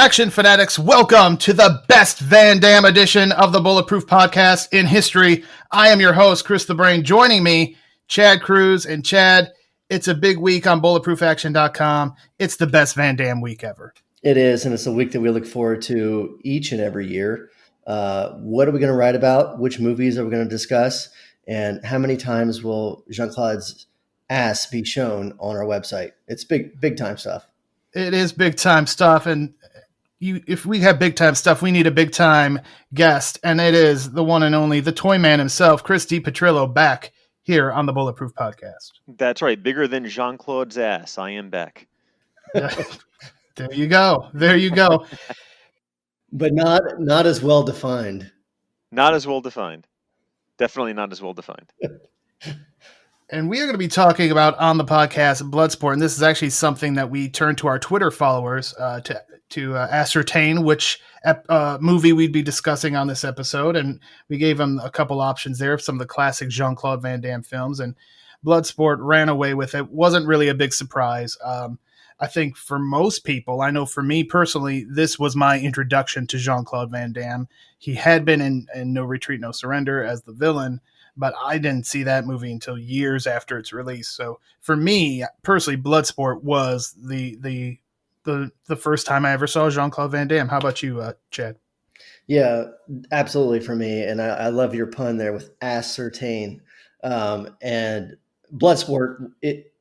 Action fanatics, welcome to the best Van Damme edition of the Bulletproof Podcast in history. I am your host, Chris the Brain. Joining me, Chad Cruz. And Chad, it's a big week on BulletproofAction.com. It's the best Van Damme week ever. It is, and it's a week that we look forward to each and every year. What are we going to write about? Which movies are we going to discuss? And how many times will Jean-Claude's ass be shown on our website? It's big time stuff. It is big time stuff, and if we have big time stuff, we need a big time guest, and it is the one and only, the toy man himself, Chris DiPetrillo, back here on the Bulletproof Podcast. That's right. Bigger than Jean-Claude's ass. I am back. There you go. But not as well defined. Not as well defined. Definitely not as well defined. And we are going to be talking about on the podcast Bloodsport, and this is actually something that we turned to our Twitter followers to ascertain which movie we'd be discussing on this episode, and we gave them a couple options there of some of the classic Jean-Claude Van Damme films, and Bloodsport ran away with it. Wasn't really a big surprise. I think for most people, I know for me personally, this was my introduction to Jean-Claude Van Damme. He had been in No Retreat, No Surrender as the villain, but I didn't see that movie until years after its release. So for me personally, Bloodsport was the first time I ever saw Jean-Claude Van Damme. How about you, Chad? Yeah, absolutely for me. And I love your pun there with ascertain. And Bloodsport, it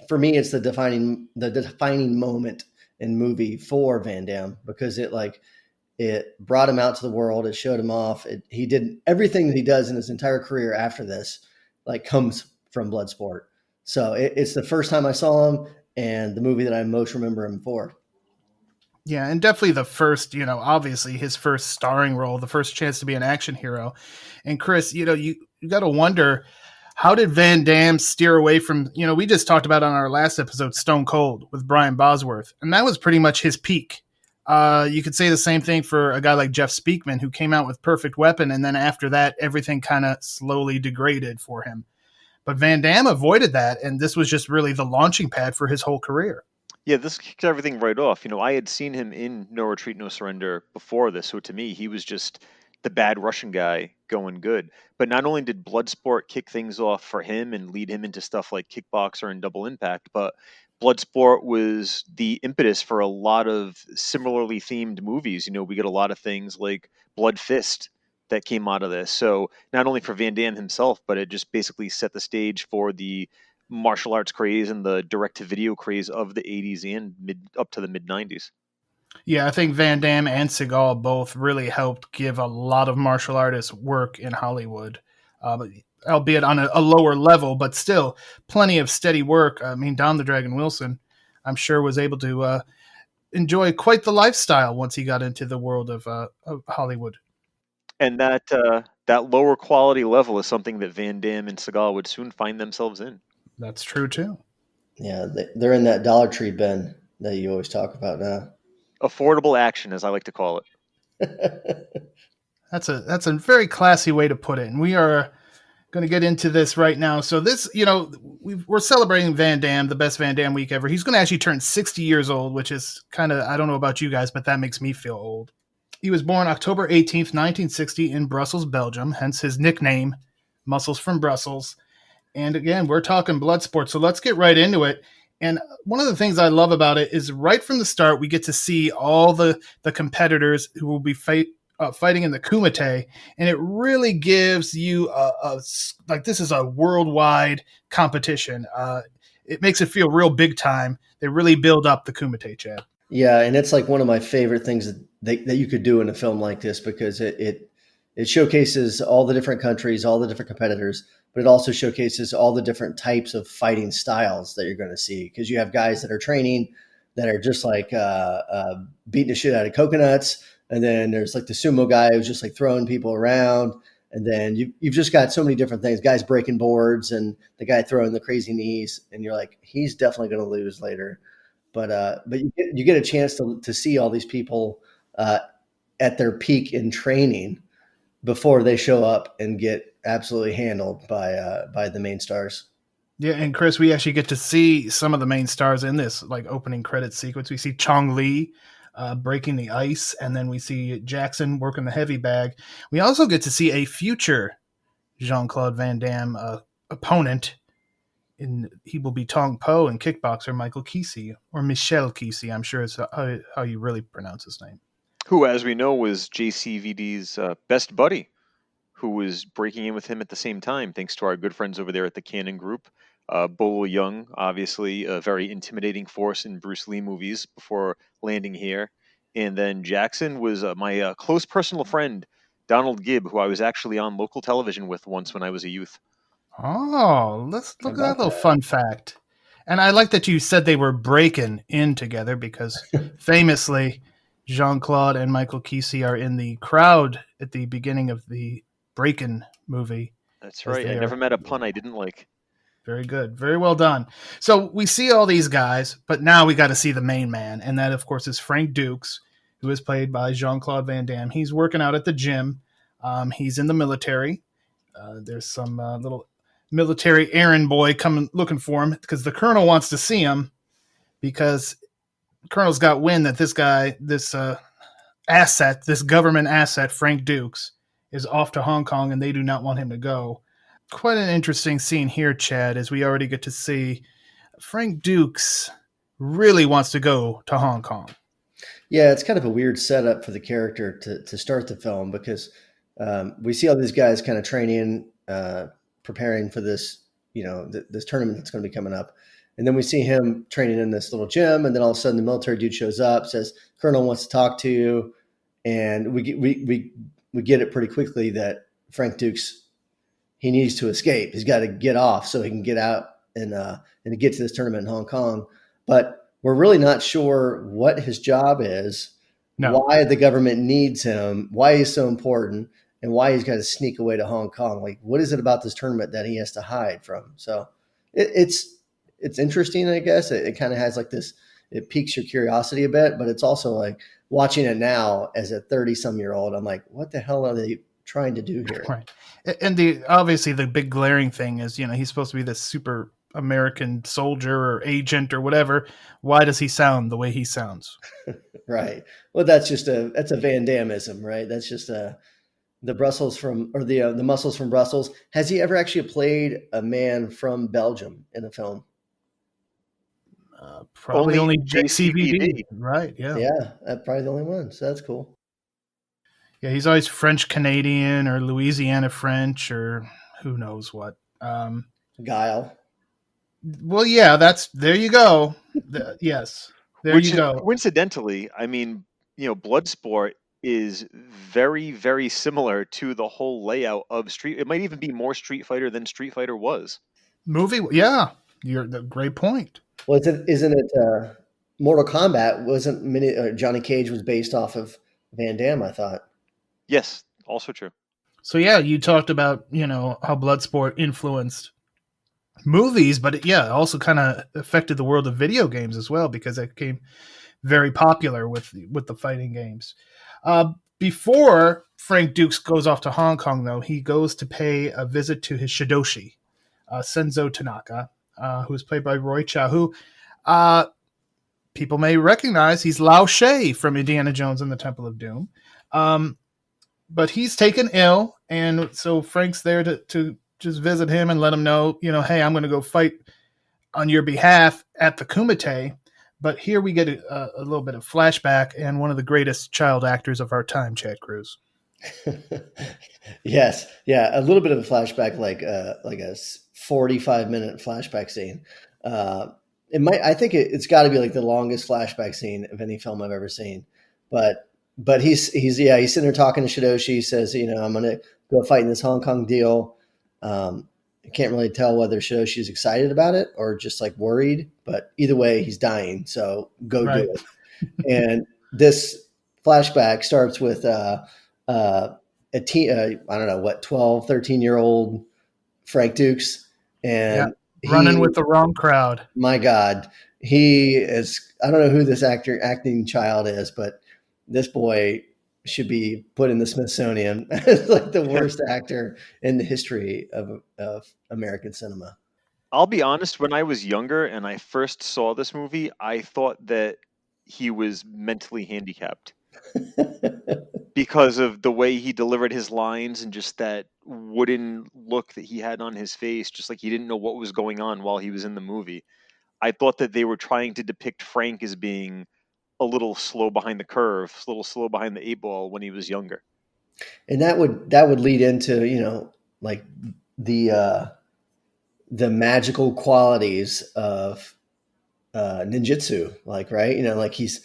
for me, it's the defining moment in movie for Van Damme, because it brought him out to the world. It showed him off. He did everything that he does in his entire career after this, comes from Bloodsport. So it's the first time I saw him and the movie that I most remember him for. Yeah, and definitely the first, obviously his first starring role, the first chance to be an action hero. And Chris, you got to wonder, how did Van Damme steer away from, we just talked about on our last episode, Stone Cold with Brian Bosworth, and that was pretty much his peak. You could say the same thing for a guy like Jeff Speakman, who came out with Perfect Weapon, and then after that, everything kind of slowly degraded for him. But Van Damme avoided that, and this was just really the launching pad for his whole career. Yeah, this kicked everything right off. I had seen him in No Retreat, No Surrender before this, so to me, he was just the bad Russian guy going good. But not only did Bloodsport kick things off for him and lead him into stuff like Kickboxer and Double Impact, but Bloodsport was the impetus for a lot of similarly themed movies. We get a lot of things like Blood Fist that came out of this. So not only for Van Damme himself, but it just basically set the stage for the martial arts craze and the direct-to-video craze of the 80s and up to the mid-90s. Yeah, I think Van Damme and Seagal both really helped give a lot of martial artists work in Hollywood, albeit on a lower level, but still plenty of steady work. I mean, Dom the Dragon Wilson, I'm sure, was able to enjoy quite the lifestyle once he got into the world of Hollywood. And that lower quality level is something that Van Damme and Seagal would soon find themselves in. That's true, too. Yeah, they're in that Dollar Tree bin that you always talk about now. Affordable action, as I like to call it. That's a very classy way to put it. And we are going to get into this right now. So this, we're celebrating Van Damme, the best Van Damme week ever. He's going to actually turn 60 years old, which is kind of, I don't know about you guys, but that makes me feel old. He was born October 18th, 1960 in Brussels, Belgium, hence his nickname, Muscles from Brussels. And again, we're talking Bloodsport, so let's get right into it. And one of the things I love about it is right from the start, we get to see all the competitors who will be fighting in the Kumite, and it really gives you this is a worldwide competition. It makes it feel real big time. They really build up the Kumite, Chad. Yeah, and it's one of my favorite things that you could do in a film like this, because it showcases all the different countries, all the different competitors, but it also showcases all the different types of fighting styles that you're going to see, because you have guys that are training that are just beating the shit out of coconuts. And then there's the sumo guy who's just throwing people around. And then you've just got so many different things, guys breaking boards and the guy throwing the crazy knees. And you're he's definitely going to lose later. But you get a chance to see all these people at their peak in training before they show up and get absolutely handled by the main stars. Yeah, and Chris, we actually get to see some of the main stars in this opening credits sequence. We see Chong Li, breaking the ice, and then we see Jackson working the heavy bag. We also get to see a future Jean-Claude Van Damme opponent. He will be Tong Po and kickboxer Michael Kesey, or Michel Kesey. I'm sure it's how you really pronounce his name. Who, as we know, was JCVD's best buddy, who was breaking in with him at the same time, thanks to our good friends over there at the Cannon Group. Bolo Young, obviously a very intimidating force in Bruce Lee movies before landing here. And then Jackson was my close personal friend, Donald Gibb, who I was actually on local television with once when I was a youth. Oh, let's How look at that about little that? fun fact. And I like that you said they were breaking in together because famously, Jean-Claude and Michael Kesey are in the crowd at the beginning of the Breakin' movie. That's As right. I they never are met a pun I didn't like. very good, very well done. So we see all these guys, but now we got to see the main man, and that, of course, is Frank Dukes, who is played by Jean-Claude Van Damme. He's working out at the gym. He's in the military. There's some little military errand boy coming looking for him because the colonel wants to see him because the colonel's got wind that this guy, this asset, this government asset, Frank Dukes, is off to Hong Kong and they do not want him to go. Quite an interesting scene here, Chad, as we already get to see Frank Dukes really wants to go to Hong Kong. Yeah, it's kind of a weird setup for the character to start the film because we see all these guys kind of training, preparing for this, this tournament that's going to be coming up. And then we see him training in this little gym. And then all of a sudden the military dude shows up, says, Colonel wants to talk to you. And we get it pretty quickly that Frank Dukes, he needs to escape. He's got to get off so he can get out and get to this tournament in Hong Kong. But we're really not sure what his job is, why the government needs him, why he's so important, and why he's got to sneak away to Hong Kong. Like, what is it about this tournament that he has to hide from? So it's interesting, I guess. It kind of has like this, it piques your curiosity a bit, but it's also like watching it now as a 30-some-year-old, I'm like, what the hell are they trying to do here? Right. And obviously the big glaring thing is, he's supposed to be this super American soldier or agent or whatever. Why does he sound the way he sounds? Right. Well, that's a Van Dammeism, right? That's just the Brussels the muscles from Brussels. Has he ever actually played a man from Belgium in a film? Probably only JCVD. JCVD. Right. Yeah. Yeah. That's probably the only one. So that's cool. Yeah. He's always French Canadian or Louisiana French or who knows what. Guile. Well, yeah, there you go. Yes. There you go. Coincidentally, I mean, Bloodsport is very, very similar to the whole layout of Street. It might even be more Street Fighter than Street Fighter was. Movie, yeah, you're the great point. Well, isn't it Mortal Kombat? Wasn't Johnny Cage was based off of Van Damme? I thought. Yes, also true. So yeah, you talked about how Bloodsport influenced movies, but it also kind of affected the world of video games as well because it became very popular with the fighting games. Before Frank Dukes goes off to Hong Kong, though, he goes to pay a visit to his Shidoshi, Senzo Tanaka, who is played by Roy Chow, who people may recognize. He's Lao She from Indiana Jones and the Temple of Doom. But he's taken ill, and so Frank's there to just visit him and let him know, hey, I'm going to go fight on your behalf at the Kumite. But here we get a little bit of flashback and one of the greatest child actors of our time, Chad Cruz. Yes. Yeah. A little bit of a flashback, like a 45-minute flashback scene. I think it's got to be like the longest flashback scene of any film I've ever seen. But he's sitting there talking to Shidoshi. He says, I'm going to go fight in this Hong Kong deal. I can't really tell whether Shidoshi's excited about it or just like worried, but either way, he's dying. So go do it. And this flashback starts with a teen, I don't know what, 12, 13-year-old Frank Dukes. And running with the wrong crowd. My God, he is, I don't know who this acting child is, but this boy should be put in the Smithsonian as like the worst actor in the history of American cinema. I'll be honest, when I was younger and I first saw this movie, I thought that he was mentally handicapped because of the way he delivered his lines and just that wooden look that he had on his face, just like he didn't know what was going on while he was in the movie. I thought that they were trying to depict Frank as being a little slow behind the curve, a little slow behind the 8 ball when he was younger. And that would lead into, like the magical qualities of ninjutsu, like, right? Like he's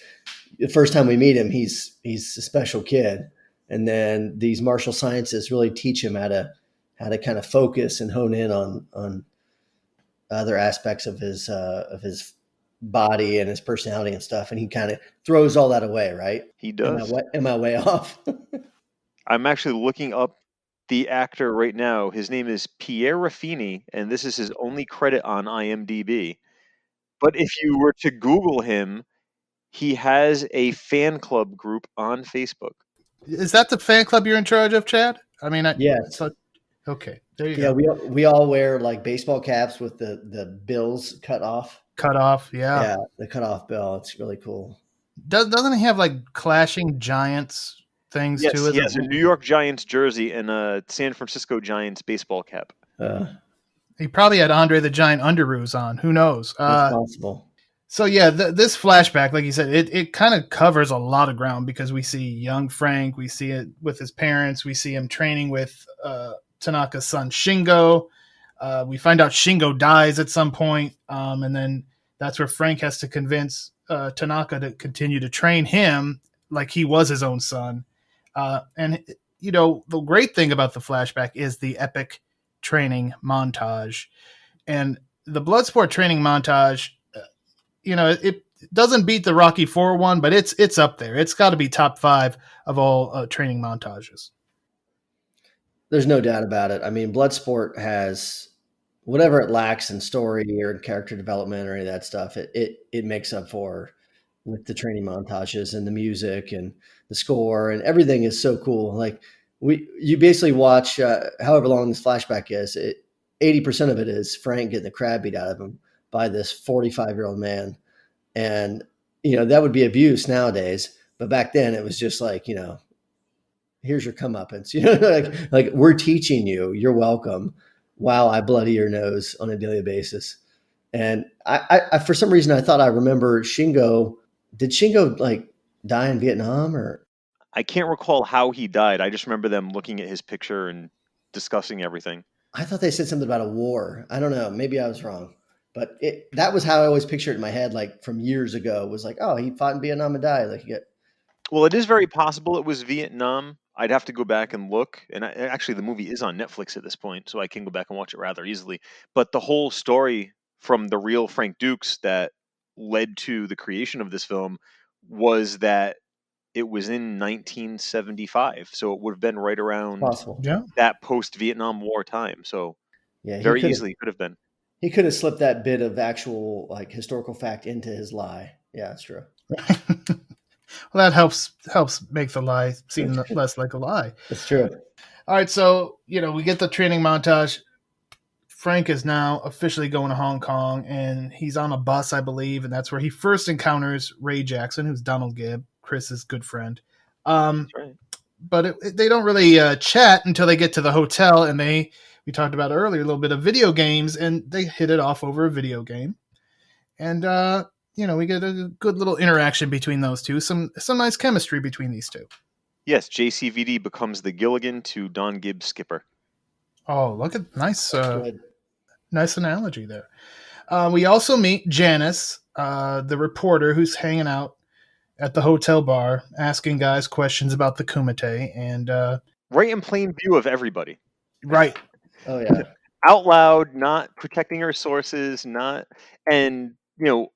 the first time we meet him, he's a special kid. And then these martial sciences really teach him how to kind of focus and hone in on other aspects of his body and his personality and stuff. And he kind of throws all that away, right? He does. Am I way off? I'm actually looking up the actor right now. His name is Pierre Raffini, and this is his only credit on IMDb. But if you were to Google him, he has a fan club group on Facebook. Is that the fan club you're in charge of, Chad? I mean, yes. Okay, there you go. We all wear like baseball caps with the bills cut off. Cut off, yeah. Yeah, the cut off bill. It's really cool. Doesn't he have like clashing Giants things too? Yes, a New York Giants jersey and a San Francisco Giants baseball cap. He probably had Andre the Giant underoos on. Who knows? It's possible. So yeah, this flashback, like you said, it kind of covers a lot of ground because we see young Frank, we see it with his parents, we see him training with Tanaka's son Shingo. We find out Shingo dies at some point, and then that's where Frank has to convince Tanaka to continue to train him like he was his own son. And the great thing about the flashback is the epic training montage, and the Bloodsport training montage. It doesn't beat the Rocky IV one, but it's up there. It's got to be top 5 of all training montages. There's no doubt about it. I mean, Bloodsport has whatever it lacks in story or in character development or any of that stuff. It makes up for with the training montages and the music and the score, and everything is so cool. Like you basically watch however long this flashback is. 80% of it is Frank getting the crap beat out of him by this 45-year-old man. And, that would be abuse nowadays. But back then it was just like, here's your comeuppance, like we're teaching you, you're welcome. While I bloody your nose on a daily basis. And I for some reason, I thought I remember Shingo. Did Shingo like die in Vietnam or? I can't recall how he died. I just remember them looking at his picture and discussing everything. I thought they said something about a war. I don't know. Maybe I was wrong. But that was how I always pictured it in my head, like from years ago. It was like, oh, he fought in Vietnam and died. Like, Well, it is very possible it was Vietnam. I'd have to go back and look. And actually, the movie is on Netflix at this point, so I can go back and watch it rather easily. But the whole story from the real Frank Dukes that led to the creation of this film was that it was in 1975. So it would have been right around that post-Vietnam War time. So very easily could have been. He could have slipped that bit of actual like historical fact into his lie. Yeah, that's true. Well, that helps make the lie seem less like a lie. That's true. All right, so we get the training montage. Frank is now officially going to Hong Kong, and he's on a bus, I believe, and that's where he first encounters Ray Jackson, who's Donald Gibb, Chris's good friend. That's right. But they don't really chat until they get to the hotel, and we talked about earlier a little bit of video games, and they hit it off over a video game, and we get a good little interaction between those two. Some nice chemistry between these two. Yes, JCVD becomes the Gilligan to Don Gibbs Skipper. Oh, look at nice analogy there. We also meet Janice, the reporter who's hanging out at the hotel bar, asking guys questions about the Kumite, and right in plain view of everybody. Right. Oh yeah. Out loud, not protecting her sources, and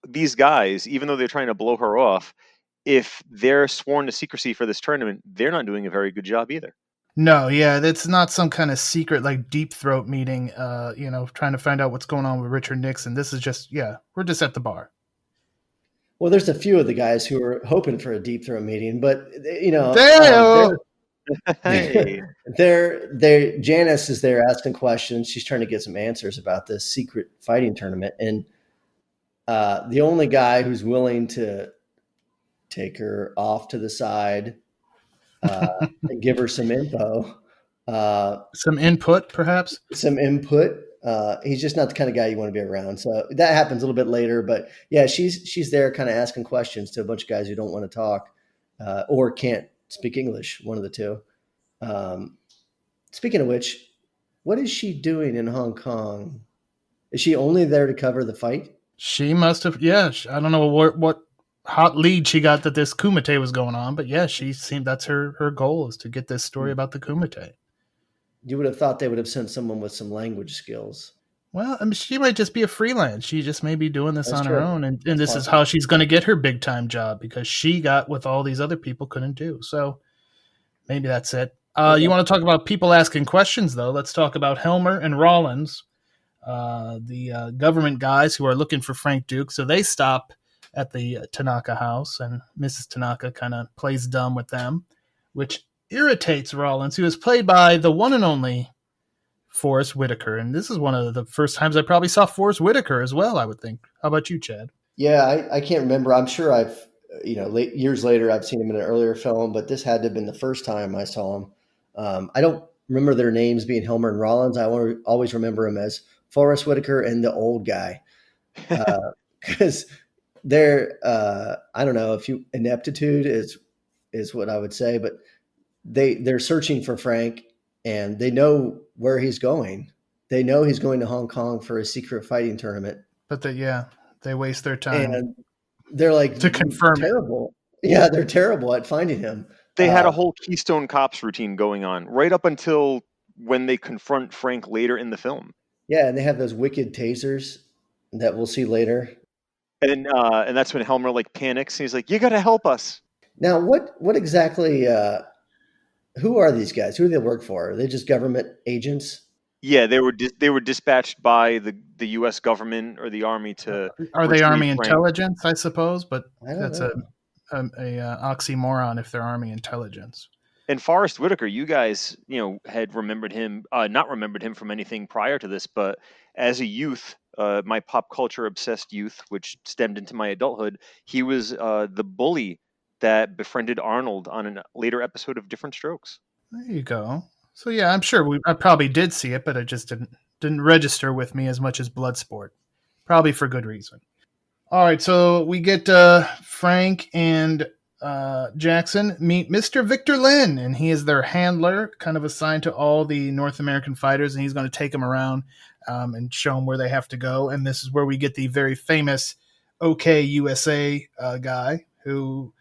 these guys, even though they're trying to blow her off, if they're sworn to secrecy for this tournament, they're not doing a very good job either. No, yeah, that's not some kind of secret like deep throat meeting, trying to find out what's going on with Richard Nixon. This is just, we're just at the bar. Well, there's a few of the guys who are hoping for a deep throat meeting, but Janice is there asking questions. She's trying to get some answers about this secret fighting tournament. And the only guy who's willing to take her off to the side, and give her some info, Some input, perhaps. some input. He's just not the kind of guy you want to be around. So that happens a little bit later. But yeah, she's there kind of asking questions to a bunch of guys who don't want to talk or can't speak English, one of the two. Speaking of which, what is she doing in Hong Kong? Is she only there to cover the fight? She must have, yeah. I don't know what hot lead she got that this Kumite was going on, but yeah, she seemed that's her goal is to get this story about the Kumite. You would have thought they would have sent someone with some language skills. Well, I mean, she might just be a freelance. She just may be doing this That's on true. her own, and this is how she's going to get her big time job because she got what all these other people couldn't do. So maybe that's it. Okay. You want to talk about people asking questions, though? Let's talk about Helmer and Rollins, the government guys who are looking for Frank Duke. So they stop at the Tanaka house, and Mrs. Tanaka kind of plays dumb with them, which irritates Rollins, who is played by the one and only Forrest Whitaker. And this is one of the first times I probably saw Forrest Whitaker as well, I would think. How about you, Chad? Yeah, I can't remember. I'm sure I've, years later, I've seen him in an earlier film, but this had to have been the first time I saw him. I don't remember their names being Helmer and Rollins. I always remember him as Forrest Whitaker and the old guy. Because they're, I don't know if ineptitude is what I would say, but they're searching for Frank and they know where he's going. They know he's going to Hong Kong for a secret fighting tournament. But they waste their time. And they're like to confirm terrible. Yeah, they're terrible at finding him. They had a whole Keystone Cops routine going on right up until when they confront Frank later in the film. Yeah, and they have those wicked tasers that we'll see later. And that's when Helmer panics. And he's like, "You got to help us." Now, what exactly? Who are these guys? Who do they work for? Are they just government agents? Yeah, they were dispatched by the U.S. government or the Army to. Are they Army Frank. Intelligence? I suppose, but that's know. a oxymoron if they're Army Intelligence. And Forrest Whitaker, you guys, had remembered him, not remembered him from anything prior to this, but as a youth, my pop culture obsessed youth, which stemmed into my adulthood, he was the bully that befriended Arnold on a later episode of Different Strokes. There you go. So yeah, I'm sure I probably did see it, but it just didn't register with me as much as Bloodsport, probably for good reason. All right, so we get Frank and Jackson meet Mr. Victor Lin, and he is their handler, kind of assigned to all the North American fighters, and he's going to take them around and show them where they have to go. And this is where we get the very famous OK USA guy who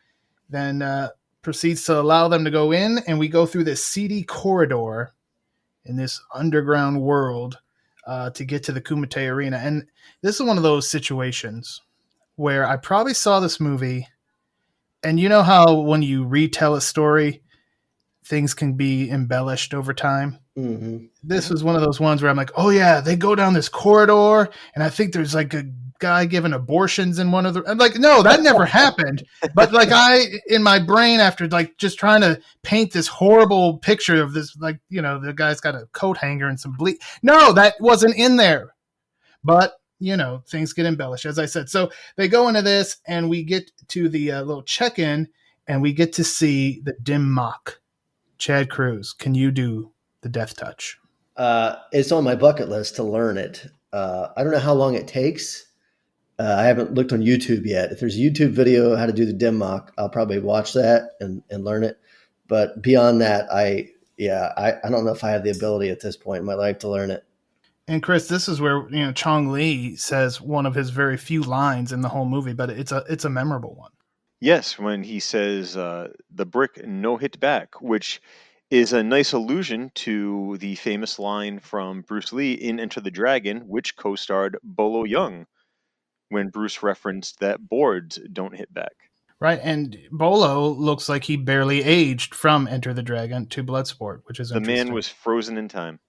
then proceeds to allow them to go in, and we go through this seedy corridor in this underground world to get to the Kumite Arena. And this is one of those situations where I probably saw this movie, and you know how when you retell a story, things can be embellished over time? Mm-hmm. This was one of those ones where I'm like, oh yeah, they go down this corridor, and I think there's like a guy giving abortions in one of the. I'm like, no, that never happened. But in my brain, after just trying to paint this horrible picture of this, the guy's got a coat hanger and some bleach. No, that wasn't in there. But things get embellished, as I said. So they go into this, and we get to the little check-in, and we get to see the dim mock. Chad Cruz, can you do the death touch? It's on my bucket list to learn it. I don't know how long it takes. I haven't looked on YouTube yet. If there's a YouTube video how to do the dim mock, I'll probably watch that and learn it. But beyond that, I don't know if I have the ability at this point in my life to learn it. And Chris, this is where Chong Li says one of his very few lines in the whole movie, but it's a memorable one. Yes, when he says the brick no hit back, which is a nice allusion to the famous line from Bruce Lee in Enter the Dragon, which co-starred Bolo Young, when Bruce referenced that boards don't hit back. Right, and Bolo looks like he barely aged from Enter the Dragon to Bloodsport, which is interesting. The man was frozen in time.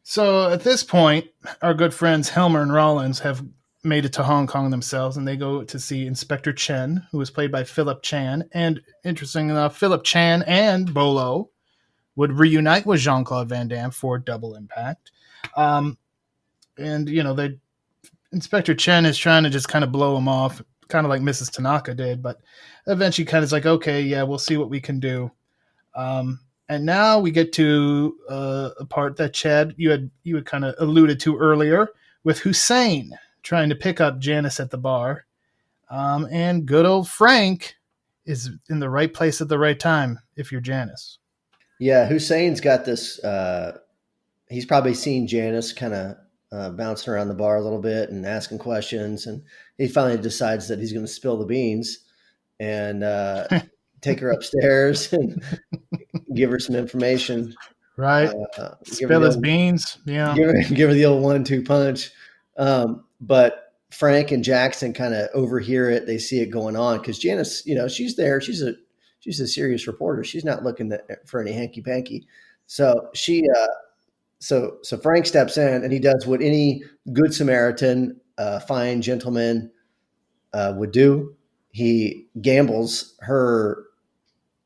So at this point, our good friends Helmer and Rollins have made it to Hong Kong themselves, and they go to see Inspector Chen, who was played by Philip Chan. And interesting enough, Philip Chan and Bolo would reunite with Jean-Claude Van Damme for Double Impact. Inspector Chen is trying to just kind of blow him off, kind of like Mrs. Tanaka did, but eventually kind of like, okay, yeah, we'll see what we can do. And now we get to a part that Chad, you had kind of alluded to earlier with Hussein trying to pick up Janice at the bar. And good old Frank is in the right place at the right time if you're Janice. Yeah, Hussein's got this. He's probably seen Janice kind of bouncing around the bar a little bit and asking questions, and he finally decides that he's going to spill the beans and take her upstairs and give her some information. Right. Spill his beans. Yeah. Give her the old 1-2 punch. But Frank and Jackson kind of overhear it. They see it going on because Janice, she's there. She's a serious reporter. She's not looking for any hanky panky. So so Frank steps in and he does what any good Samaritan, fine gentleman would do. He gambles her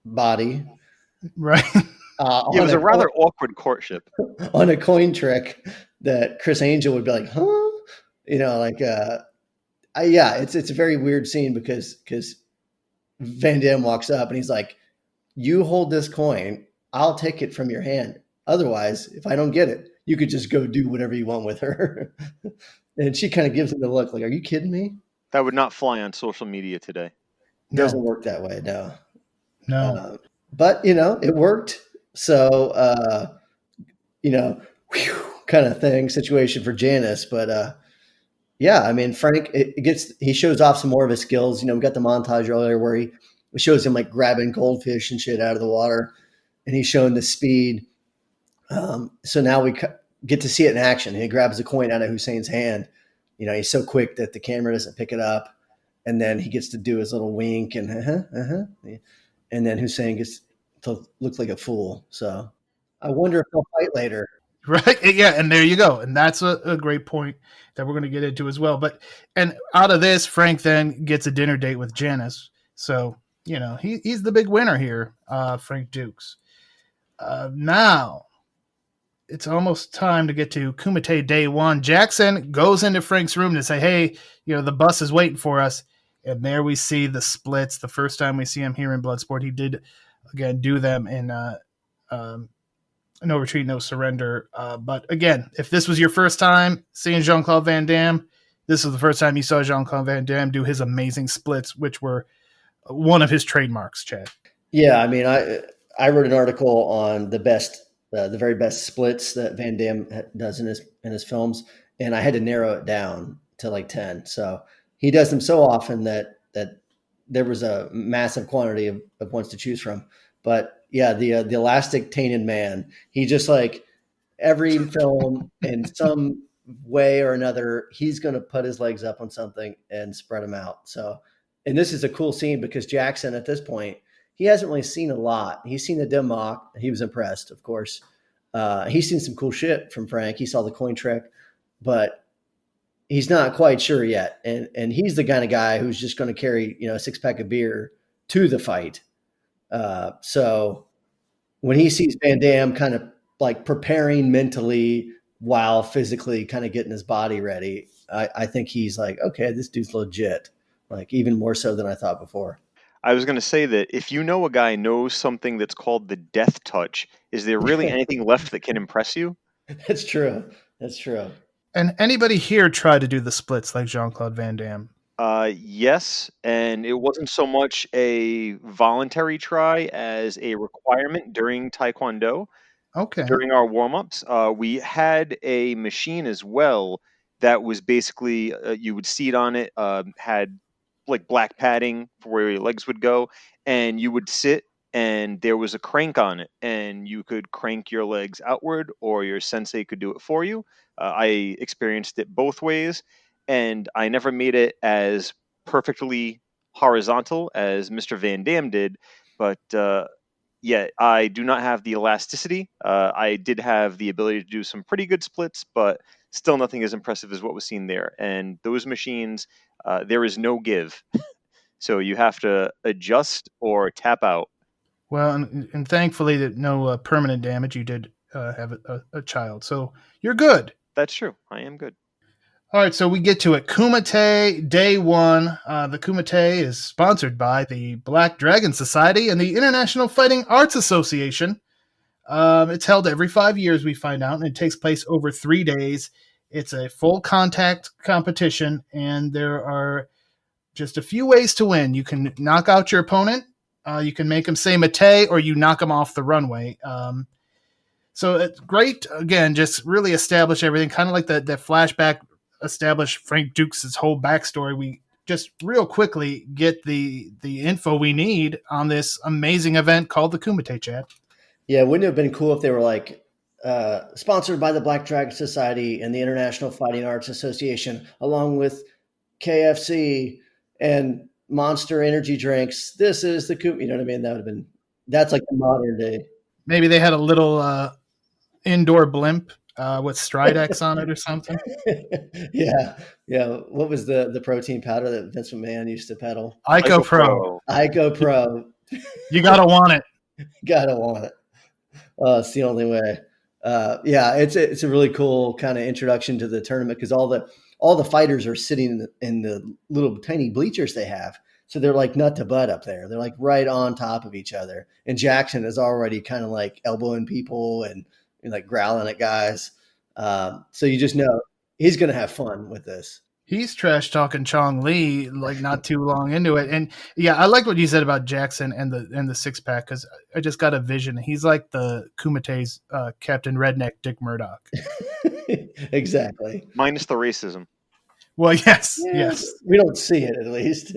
body. Right. It was a rather awkward courtship on a coin trick that Chris Angel would be like, huh? It's a very weird scene because Van Damme walks up and he's like, you hold this coin, I'll take it from your hand. Otherwise, if I don't get it, you could just go do whatever you want with her. And she kind of gives him the look like, are you kidding me? That would not fly on social media today. It doesn't work that way, no. But, it worked. So, kind of thing, situation for Janice. But, Frank, he shows off some more of his skills. We got the montage earlier where he shows him like grabbing goldfish and shit out of the water, and he's showing the speed. So now we get to see it in action. He grabs the coin out of Hussein's hand. He's so quick that the camera doesn't pick it up, and then he gets to do his little wink and and then Hussein gets to look like a fool. So I wonder if they'll fight later. Right. Yeah. And there you go. And that's a great point that we're going to get into as well. And out of this, Frank then gets a dinner date with Janice. So, he's the big winner here, Frank Dukes. Now it's almost time to get to Kumite Day 1. Jackson goes into Frank's room to say, hey, the bus is waiting for us. And there we see the splits. The first time we see him here in Bloodsport, he did, again, do them in No Retreat, No Surrender. But again, if this was your first time seeing Jean-Claude Van Damme, this was the first time you saw Jean-Claude Van Damme do his amazing splits, which were one of his trademarks, Chad. Yeah, I wrote an article on the very best splits that Van Damme does in his films, and I had to narrow it down to like 10. So he does them so often that there was a massive quantity of ones to choose from. But yeah, the elastic tainted man, he just like every film in some way or another, he's going to put his legs up on something and spread them out. So, and this is a cool scene because Jackson at this point, he hasn't really seen a lot. He's seen the Damme Week. He was impressed, of course. He's seen some cool shit from Frank. He saw the coin trick, but he's not quite sure yet. And he's the kind of guy who's just going to carry, a 6-pack of beer to the fight. So when he sees Van Damme kind of like preparing mentally while physically kind of getting his body ready, I think he's like, okay, this dude's legit, like even more so than I thought before. I was going to say that if a guy knows something that's called the death touch, is there really anything left that can impress you? That's true. That's true. And anybody here try to do the splits like Jean-Claude Van Damme? Yes, and it wasn't so much a voluntary try as a requirement during Taekwondo. Okay. During our warm-ups, we had a machine as well that was basically you would seat on it, had like black padding for where your legs would go, and you would sit, and there was a crank on it, and you could crank your legs outward, or your sensei could do it for you. I experienced it both ways, and I never made it as perfectly horizontal as Mr. Van Damme did, but yeah, I do not have the elasticity. I did have the ability to do some pretty good splits, but still nothing as impressive as what was seen there. And those machines, there is no give. So you have to adjust or tap out. Well, and thankfully that no permanent damage. You did have a child, so you're good. That's true. I am good. All right, so we get to it. Kumite Day 1. The Kumite is sponsored by the Black Dragon Society and the International Fighting Arts Association. It's held every 5 years, we find out, and it takes place over 3 days. It's a full contact competition, and there are just a few ways to win. You can knock out your opponent, you can make him say mate, or you knock him off the runway. So it's great. Again, just really establish everything, kind of like that flashback establish Frank Dukes' whole backstory. We just real quickly get the info we need on this amazing event called the Kumite, Chad. Yeah, wouldn't it have been cool if they were like sponsored by the Black Dragon Society and the International Fighting Arts Association, along with KFC and Monster Energy drinks. This is the Kumite. You know what I mean? That would have been, that's like the modern day. Maybe they had a little indoor blimp with Stridex on it or something. Yeah. What was the protein powder that Vince McMahon used to peddle? Ico Pro. Ico Pro. You gotta want it. Gotta want it. It's the only way. It's a really cool kind of introduction to the tournament because all the fighters are sitting in the little tiny bleachers they have. So they're like nut to butt up there. They're like right on top of each other. And Jackson is already kind of like elbowing people and like growling at guys. So you just know he's going to have fun with this. He's trash talking Chong Li like not too long into it. And yeah, I like what you said about Jackson and the six pack because I just got a vision. He's like the Kumite's Captain Redneck Dick Murdoch. Exactly. Minus the racism. Well, yes. We don't see it at least.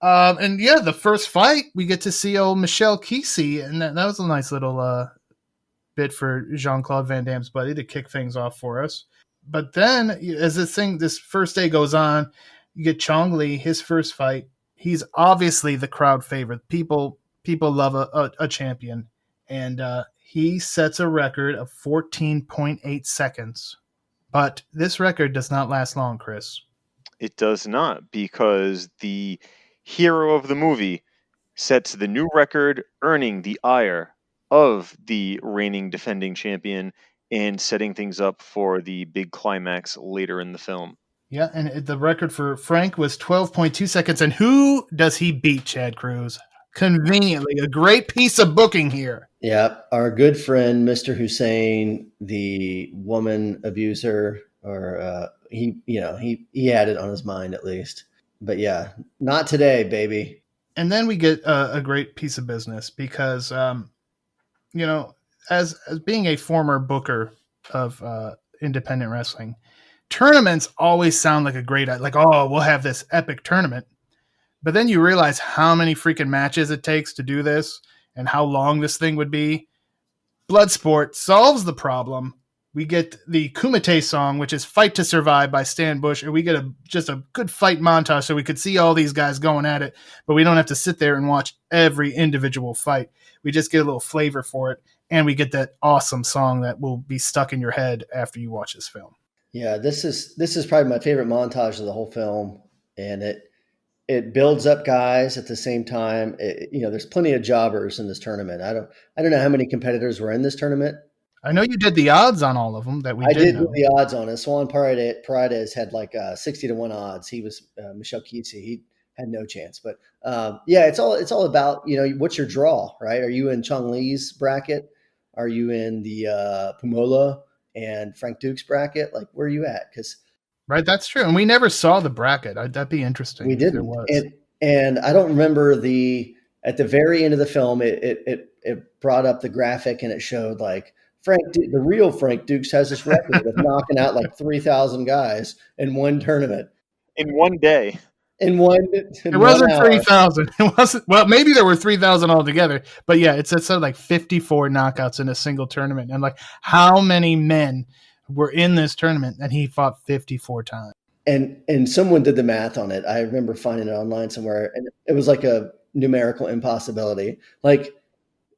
And yeah, the first fight we get to see old Michelle Kesey, and that was a nice little bit for Jean-Claude Van Damme's buddy to kick things off for us. But then as this first day goes on, you get Chong Li, his first fight. He's obviously the crowd favorite. People love a champion. And he sets a record of 14.8 seconds. But this record does not last long, Chris. It does not, because the hero of the movie sets the new record, earning the ire of the reigning defending champion and setting things up for the big climax later in the film. Yeah, and the record for Frank was 12.2 seconds. And who does he beat, Chad Cruz? Conveniently, a great piece of booking here. Yeah, our good friend, Mr. Hussein, the woman abuser, or he had it on his mind at least. But yeah, not today, baby. And then we get a great piece of business because, as being a former booker of independent wrestling, tournaments always sound like a great, like, oh, we'll have this epic tournament. But then you realize how many freaking matches it takes to do this and how long this thing would be. Bloodsport solves the problem. We get the Kumite song, which is Fight to Survive by Stan Bush, and we get just a good fight montage so we could see all these guys going at it, but we don't have to sit there and watch every individual fight. We just get a little flavor for it, and we get that awesome song that will be stuck in your head after you watch this film. Yeah, this is probably my favorite montage of the whole film, and it builds up guys at the same time. There's plenty of jobbers in this tournament. I don't know how many competitors were in this tournament. I know you did the odds on all of them that we I did know. the odds on it. Swan Paredes had like 60-1 odds. He was Michelle Kesey. He had no chance. But it's all about, what's your draw, right? Are you in Chong Li's bracket? Are you in the Pumola and Frank Duke's bracket? Like, where are you at? Right, that's true. And we never saw the bracket. That'd be interesting. We didn't. And I don't remember at the very end of the film, it brought up the graphic and it showed like the real Frank Dukes has this record of knocking out like 3,000 guys in one tournament. In one day. It wasn't 3,000. It wasn't. Well, maybe there were 3,000 altogether. But yeah, it said like 54 knockouts in a single tournament. And like, how many men were in this tournament? And he fought 54 times. And someone did the math on it. I remember finding it online somewhere, and it was like a numerical impossibility. Like,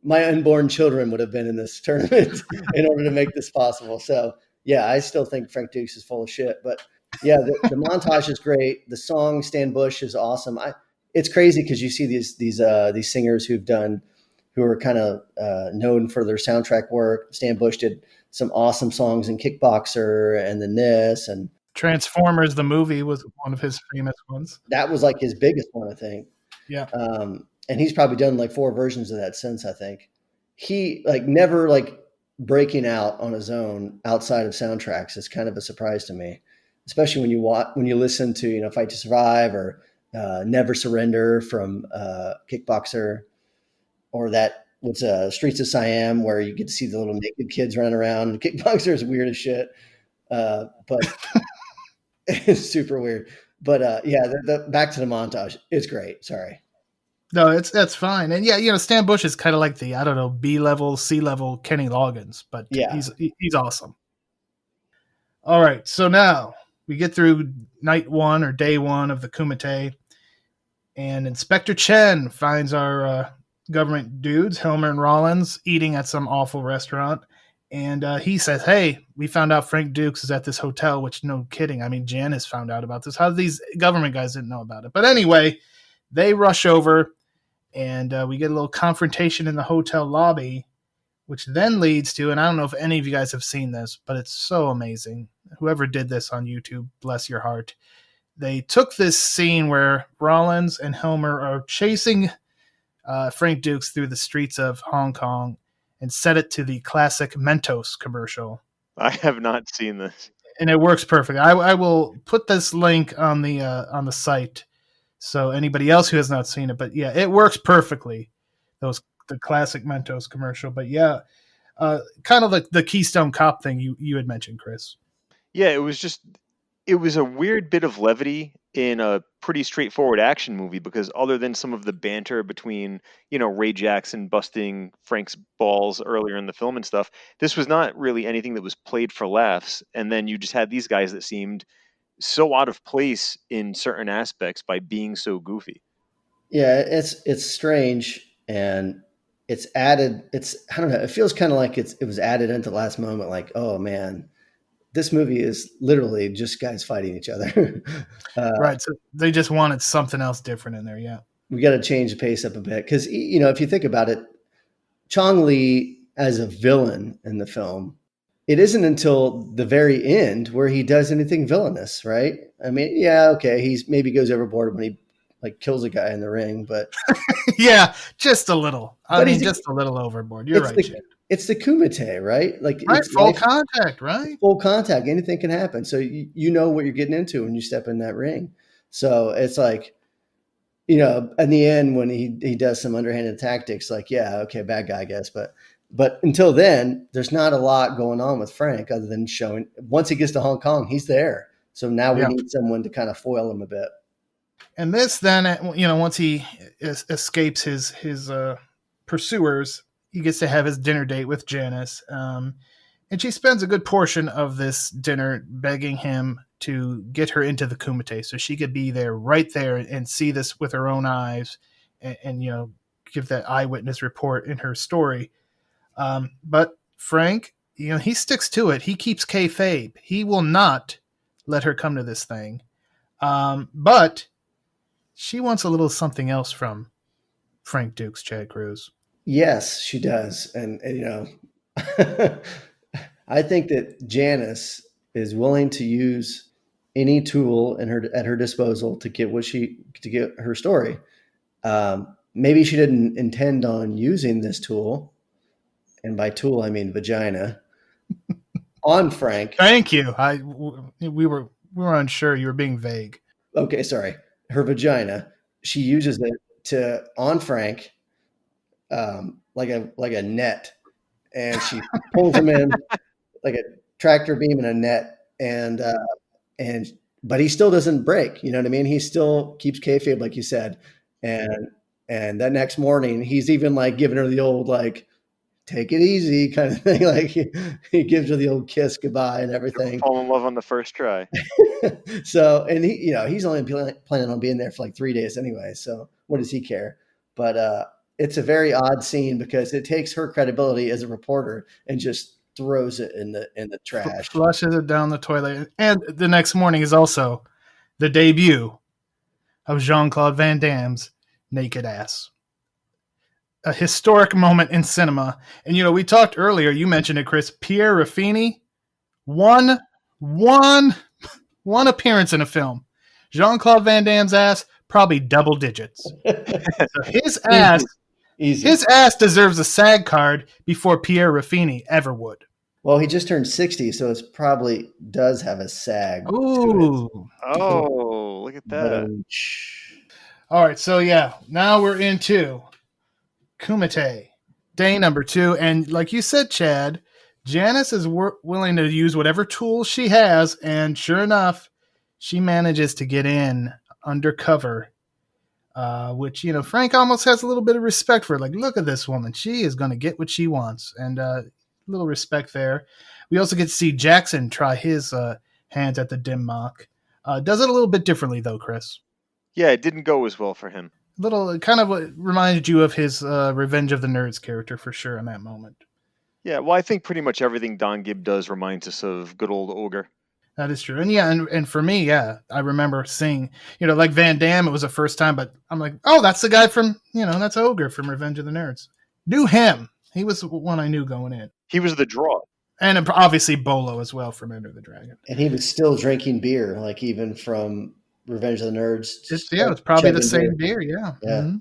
my unborn children would have been in this tournament in order to make this possible. So yeah, I still think Frank Dukes is full of shit, but yeah, the montage is great. The song Stan Bush is awesome. It's crazy because you see these singers who are kind of known for their soundtrack work. Stan Bush did some awesome songs in Kickboxer and The Nis, and Transformers the movie was one of his famous ones. That was like his biggest one, I think. Yeah. And he's probably done like 4 versions of that since, I think. He like never like breaking out on his own outside of soundtracks is kind of a surprise to me, especially when you listen to, you know, Fight to Survive or Never Surrender from Kickboxer, or that what's Streets of Siam, where you get to see the little naked kids running around. Kickboxer is weird as shit, but it's super weird. But yeah, the back to the montage is great. Sorry. No, that's fine. And yeah, you know, Stan Bush is kind of like the, I don't know, B level, C level Kenny Loggins, but Yeah. he's awesome. All right, so now we get through night 1 or day 1 of the Kumite, and Inspector Chen finds our government dudes, Helmer and Rollins, eating at some awful restaurant. And he says, hey, we found out Frank Dukes is at this hotel, which no kidding. I mean, Janice found out about this. How these government guys didn't know about it? But anyway, they rush over, and we get a little confrontation in the hotel lobby, which then leads to, and I don't know if any of you guys have seen this, but it's so amazing. Whoever did this on YouTube, bless your heart. They took this scene where Rollins and Helmer are chasing Frank Dukes through the streets of Hong Kong and set it to the classic Mentos commercial. I have not seen this. And it works perfect. I will put this link on the site, so anybody else who has not seen it, but yeah, it works perfectly. The classic Mentos commercial. But yeah, kind of like the Keystone Cop thing you had mentioned, Chris. Yeah, it was a weird bit of levity in a pretty straightforward action movie, because other than some of the banter between, you know, Ray Jackson busting Frank's balls earlier in the film and stuff, this was not really anything that was played for laughs. And then you just had these guys that seemed so out of place in certain aspects by being so goofy. Yeah, it's strange, and it's added. I don't know. It feels kind of like it was added into the last moment. Like, oh man, this movie is literally just guys fighting each other. Right. So they just wanted something else different in there. Yeah. We got to change the pace up a bit, because, you know, if you think about it, Chong Li as a villain in the film, it isn't until the very end where he does anything villainous, right? I mean, yeah, okay, he's maybe goes overboard when he like kills a guy in the ring, but yeah, just a little. I mean, just a little overboard. You're right, Jim. It's the Kumite, right? Like, right, it's full contact, right? Full contact. Anything can happen. So you know what you're getting into when you step in that ring. So it's like, you know, in the end, when he does some underhanded tactics, like, yeah, okay, bad guy, I guess. But until then, there's not a lot going on with Frank other than showing once he gets to Hong Kong, he's there. So now we need someone to kind of foil him a bit. And this then, you know, once he escapes his pursuers, he gets to have his dinner date with Janice. And she spends a good portion of this dinner begging him to get her into the Kumite so she could be there right there and see this with her own eyes and you know, give that eyewitness report in her story. But Frank, you know, he sticks to it. He keeps kayfabe. He will not let her come to this thing. But she wants a little something else from Frank Dukes, Chad Cruz. Yes, she does. And you know, I think that Janice is willing to use any tool at her disposal to get her story. Maybe she didn't intend on using this tool, and by tool I mean vagina, on Frank. Thank you. We were unsure. You were being vague. Okay, sorry. Her vagina. She uses it on Frank, like a net, and she pulls him in like a tractor beam and a net, but he still doesn't break. You know what I mean? He still keeps kayfabe, like you said, and that next morning he's even like giving her the old like take it easy kind of thing. Like he gives her the old kiss goodbye and everything. Fall in love on the first try. So, and he, you know, he's only planning on being there for like 3 days anyway. So what does he care? But it's a very odd scene because it takes her credibility as a reporter and just throws it in the trash. Flushes it down the toilet. And the next morning is also the debut of Jean-Claude Van Damme's naked ass. A historic moment in cinema. And, you know, we talked earlier, you mentioned it, Chris, Pierre Raffini, one one appearance in a film. Jean-Claude Van Damme's ass, probably double digits. So his ass deserves a SAG card before Pierre Ruffini ever would. Well, he just turned 60, so it probably does have a SAG. Ooh. Oh, look at that. All right, so yeah, now we're into Kumite, day number 2. And like you said, Chad, Janice is willing to use whatever tools she has, and sure enough, she manages to get in undercover, which, Frank almost has a little bit of respect for. Like, look at this woman. She is going to get what she wants, and little respect there. We also get to see Jackson try his hands at the dim mock. Does it a little bit differently, though, Chris. Yeah, it didn't go as well for him. It kind of reminded you of his Revenge of the Nerds character for sure in that moment. Yeah, well, I think pretty much everything Don Gibb does reminds us of good old Ogre. That is true. And yeah, and for me, yeah, I remember seeing, like Van Damme, it was the first time, but I'm like, oh, that's the guy from, that's Ogre from Revenge of the Nerds. Knew him. He was the one I knew going in. He was the draw. And obviously Bolo as well from Enter the Dragon. And he was still drinking beer, like even from Revenge of the Nerds. It's probably the same beer, yeah. Yeah. Mm-hmm.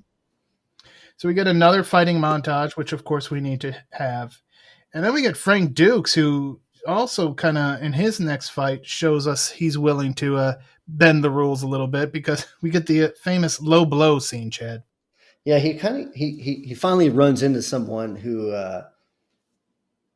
So we get another fighting montage, which of course we need to have. And then we get Frank Dukes, who also kind of in his next fight shows us he's willing to bend the rules a little bit, because we get the famous low blow scene, Chad. Yeah, he finally runs into someone who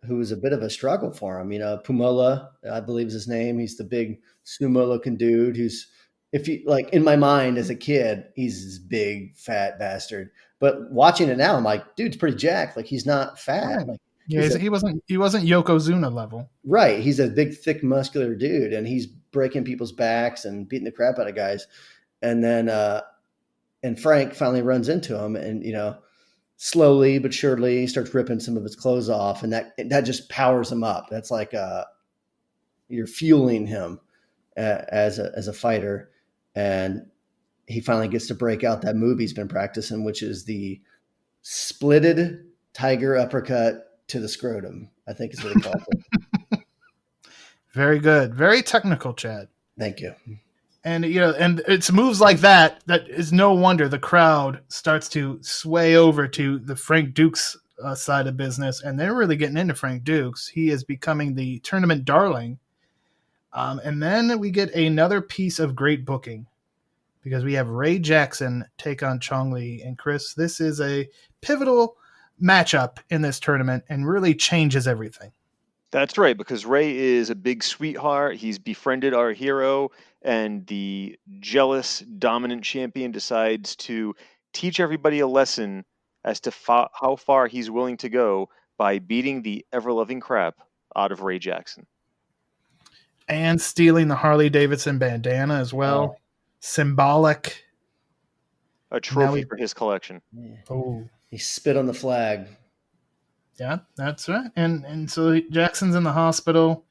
was a bit of a struggle for him. Pumola, I believe is his name. He's the big sumo looking dude who's, if you like, in my mind as a kid, he's this big fat bastard. But watching it now, I'm like, dude's pretty jacked. Like, he's not fat. Right. Like, yeah, he wasn't Yokozuna level. Right. He's a big, thick, muscular dude, and he's breaking people's backs and beating the crap out of guys. And then and Frank finally runs into him, and slowly but surely he starts ripping some of his clothes off, and that just powers him up. That's like you're fueling him as a fighter, and he finally gets to break out that move he's been practicing, which is the splitted tiger uppercut to the scrotum, I think is what he calls it. Very good. Very technical, Chad. Thank you. And and it's moves like that is no wonder the crowd starts to sway over to the Frank Dukes side of business, and they're really getting into Frank Dukes. He is becoming the tournament darling. And then we get another piece of great booking, because we have Ray Jackson take on Chong Li. And Chris, this is a pivotal matchup in this tournament and really changes everything. That's right, because Ray is a big sweetheart. He's befriended our hero, and the jealous, dominant champion decides to teach everybody a lesson as to how far he's willing to go by beating the ever-loving crap out of Ray Jackson. And stealing the Harley-Davidson bandana as well. Oh. Symbolic. A trophy for his collection. Yeah. Oh. He spit on the flag. Yeah, that's right. And so Jackson's in the hospital.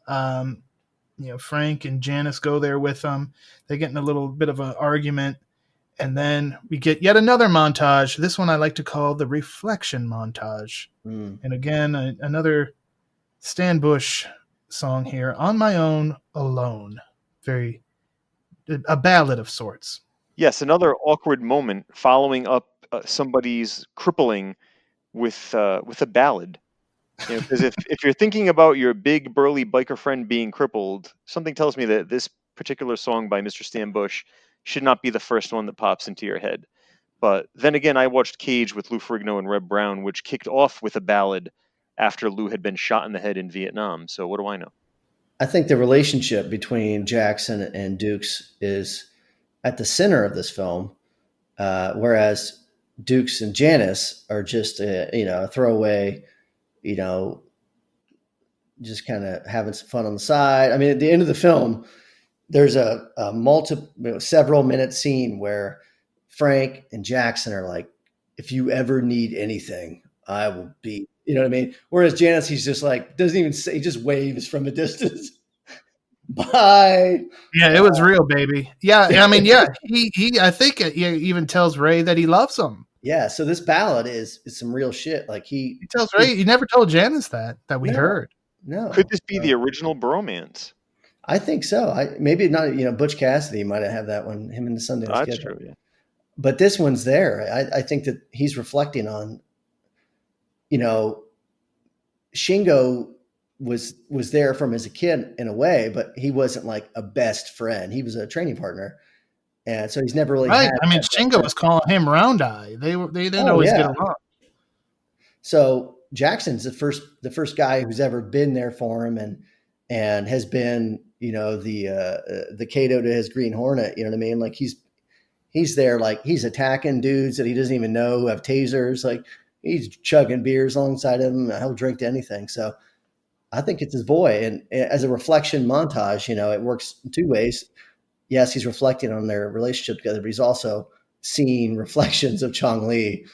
Frank and Janice go there with him. They get in a little bit of an argument. And then we get yet another montage. This one I like to call the reflection montage. Mm. And again, another Stan Bush song here, On My Own Alone. A ballad of sorts. Yes, another awkward moment following up somebody's crippling with a ballad. Because if you're thinking about your big burly biker friend being crippled, something tells me that this particular song by Mr. Stan Bush should not be the first one that pops into your head. But then again, I watched Cage with Lou Ferrigno and Reb Brown, which kicked off with a ballad after Lou had been shot in the head in Vietnam. So what do I know? I think the relationship between Jackson and Dukes is at the center of this film, whereas Dukes and Janice are just a throwaway, just kind of having some fun on the side. I mean, at the end of the film, there's a several minute scene where Frank and Jackson are like, if you ever need anything, I will be, you know what I mean? Whereas Janice, he's just like, doesn't even say, he just waves from a distance. Bye. Yeah, it was real, baby. Yeah, I mean, yeah, he I think he even tells Ray that he loves him. Yeah, so this ballad is some real shit. Like he tells Ray, he never told Janice that we heard. No. Could this be the original bromance? I think so. Maybe not. Butch Cassidy might have had that one. Him and the Sundance That's Kid. true. Yeah. But this one's there. I think that he's reflecting on, Shingo was there from as a kid in a way, but he wasn't like a best friend. He was a training partner, and so he's never really Right. had. I mean, that Shingo friend. was calling him Round Eye. They didn't Oh always get yeah. along. So Jackson's the first guy who's ever been there for him, and has been the Kato to his Green Hornet. You know what I mean? Like he's there, like he's attacking dudes that he doesn't even know who have tasers. Like he's chugging beers alongside him. He'll drink to anything. So I think it's his boy. And as a reflection montage, it works in two ways. Yes, he's reflecting on their relationship together, but he's also seeing reflections of Chong Li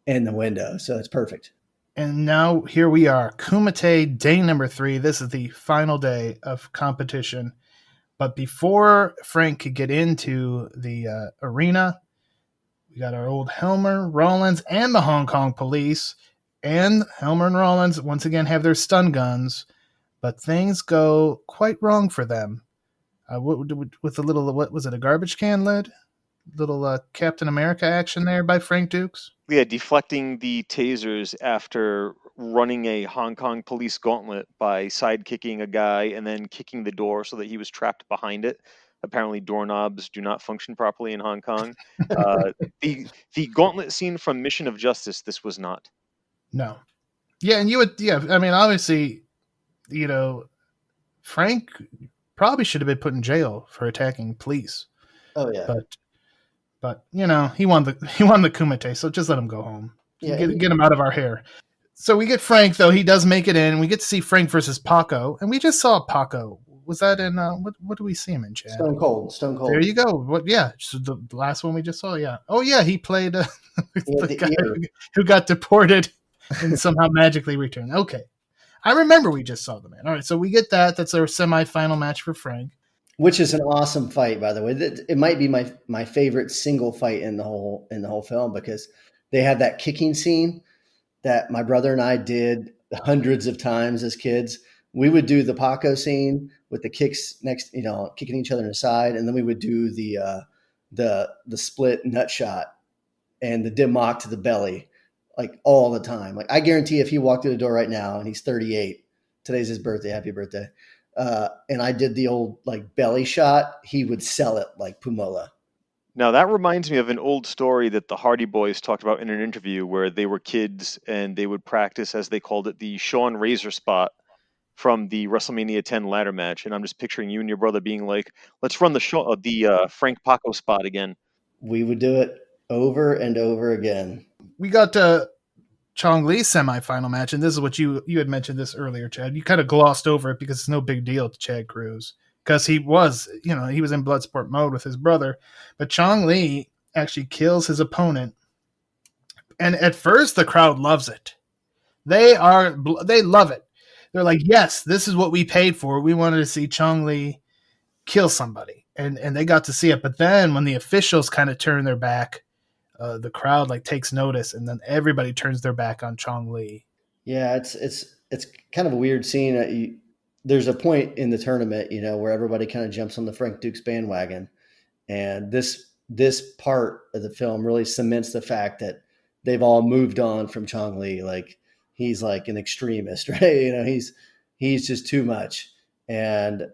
in the window. So it's perfect. And now here we are, Kumite day number 3. This is the final day of competition. But before Frank could get into the arena, we got our old Helmer, Rollins, and the Hong Kong police. And Helmer and Rollins once again have their stun guns, but things go quite wrong for them. With a little, what was it, a garbage can lid? Little Captain America action there by Frank Dukes. Yeah, deflecting the tasers after running a Hong Kong police gauntlet by sidekicking a guy and then kicking the door so that he was trapped behind it. Apparently, doorknobs do not function properly in Hong Kong. The gauntlet scene from Mission of Justice, this was not. No. Yeah, and I mean, obviously, Frank probably should have been put in jail for attacking police. Oh yeah. But he won the Kumite, so just let him go home. Yeah. Get him out of our hair. So we get Frank, though. He does make it in. We get to see Frank versus Paco, and we just saw Paco. Was that in what do we see him in, Chad? Stone Cold. There you go. What? Yeah, so the last one we just saw. Yeah. Oh yeah, he played the guy who got deported and somehow magically returned. Okay, I remember we just saw the man. All right, so we get that. That's our semifinal match for Frank, which is an awesome fight, by the way. It might be my favorite single fight in the whole film, because they have that kicking scene that my brother and I did hundreds of times as kids. We would do the Paco scene with the kicks next, kicking each other in the side, and then we would do the split nut shot and the dim mock to the belly, like all the time. Like I guarantee if he walked through the door right now and he's 38, today's his birthday, happy birthday. And I did the old like belly shot, he would sell it like Pumola. Now that reminds me of an old story that the Hardy Boys talked about in an interview where they were kids and they would practice, as they called it, the Shawn Razor spot from the WrestleMania 10 ladder match. And I'm just picturing you and your brother being like, let's run the Frank Paco spot again. We would do it over and over again. We got Chong Li's semifinal match, and this is what you had mentioned this earlier, Chad. You kind of glossed over it because it's no big deal to Chad Cruz, because he was in Bloodsport mode with his brother. But Chong Li actually kills his opponent, and at first the crowd loves it. They love it. They're like, yes, this is what we paid for. We wanted to see Chong Li kill somebody, and they got to see it. But then when the officials kind of turn their back, the crowd like takes notice, and then everybody turns their back on Chong Li. Yeah, it's kind of a weird scene. There's a point in the tournament, where everybody kind of jumps on the Frank Dukes bandwagon, and this part of the film really cements the fact that they've all moved on from Chong Li. Like he's like an extremist, right? He's just too much, and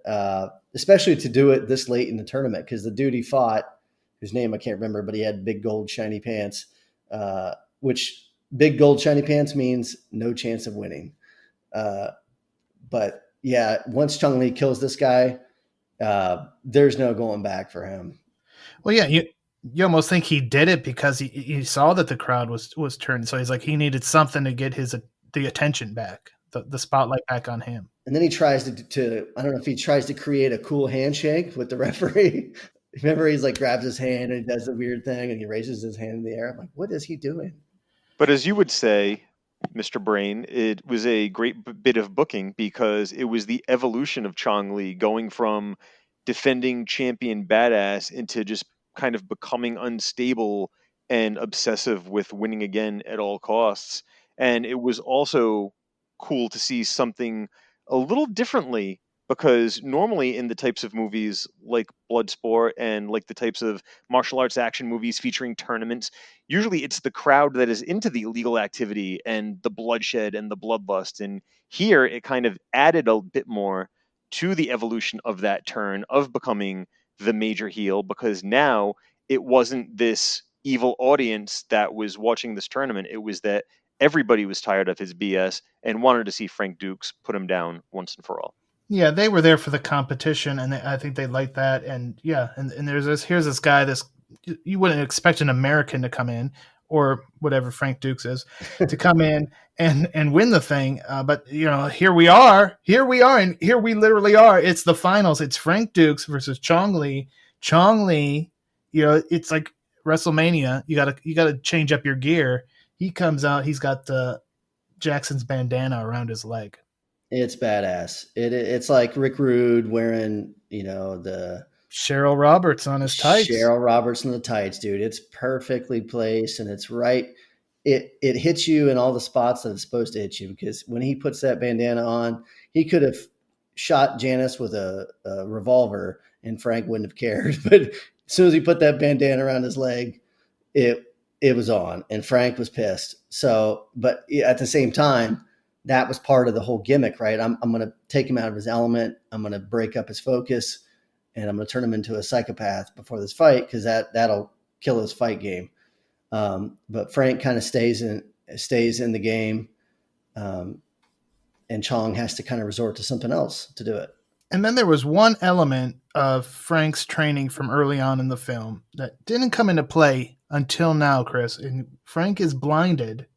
especially to do it this late in the tournament, because the dude he fought, whose name I can't remember, but he had big gold shiny pants, which big gold shiny pants means no chance of winning. But yeah, once Chong Li kills this guy, there's no going back for him. Well, yeah, you almost think he did it because he saw that the crowd was turned, so he's like, he needed something to get the attention back, the spotlight back on him. And then he tries to I don't know if he tries to create a cool handshake with the referee. Remember, he's like grabs his hand and he does the weird thing and he raises his hand in the air. I'm like, what is he doing? But as you would say, Mr. Brain, it was a great bit of booking, because it was the evolution of Chong Li going from defending champion badass into just kind of becoming unstable and obsessive with winning again at all costs. And it was also cool to see something a little differently because normally in the types of movies like Bloodsport and like the types of martial arts action movies featuring tournaments, usually it's the crowd that is into the illegal activity and the bloodshed and the bloodlust. And here it kind of added a bit more to the evolution of that turn of becoming the major heel, because now it wasn't this evil audience that was watching this tournament. It was that everybody was tired of his BS and wanted to see Frank Dukes put him down once and for all. Yeah, they were there for the competition, and I think they liked that. And yeah, and here's this guy, you wouldn't expect an American to come in, or whatever Frank Dukes is, to come in and win the thing. But here we are, and here we literally are. It's the finals. It's Frank Dukes versus Chong Li. Chong Li, it's like WrestleMania. You gotta change up your gear. He comes out. He's got the Jackson's bandana around his leg. It's badass. It's like Rick Rude wearing, the Cheryl Roberts on his tights. Cheryl Roberts in the tights, dude. It's perfectly placed, and it's right. It hits you in all the spots that it's supposed to hit you, because when he puts that bandana on, he could have shot Janice with a revolver, and Frank wouldn't have cared. But as soon as he put that bandana around his leg, it was on, and Frank was pissed. So, but at the same time, that was part of the whole gimmick, right? I'm going to take him out of his element. I'm going to break up his focus, and I'm going to turn him into a psychopath before this fight, because that'll kill his fight game. But Frank kind of stays in the game, and Chong has to kind of resort to something else to do it. And then there was one element of Frank's training from early on in the film that didn't come into play until now, Chris. And Frank is blinded.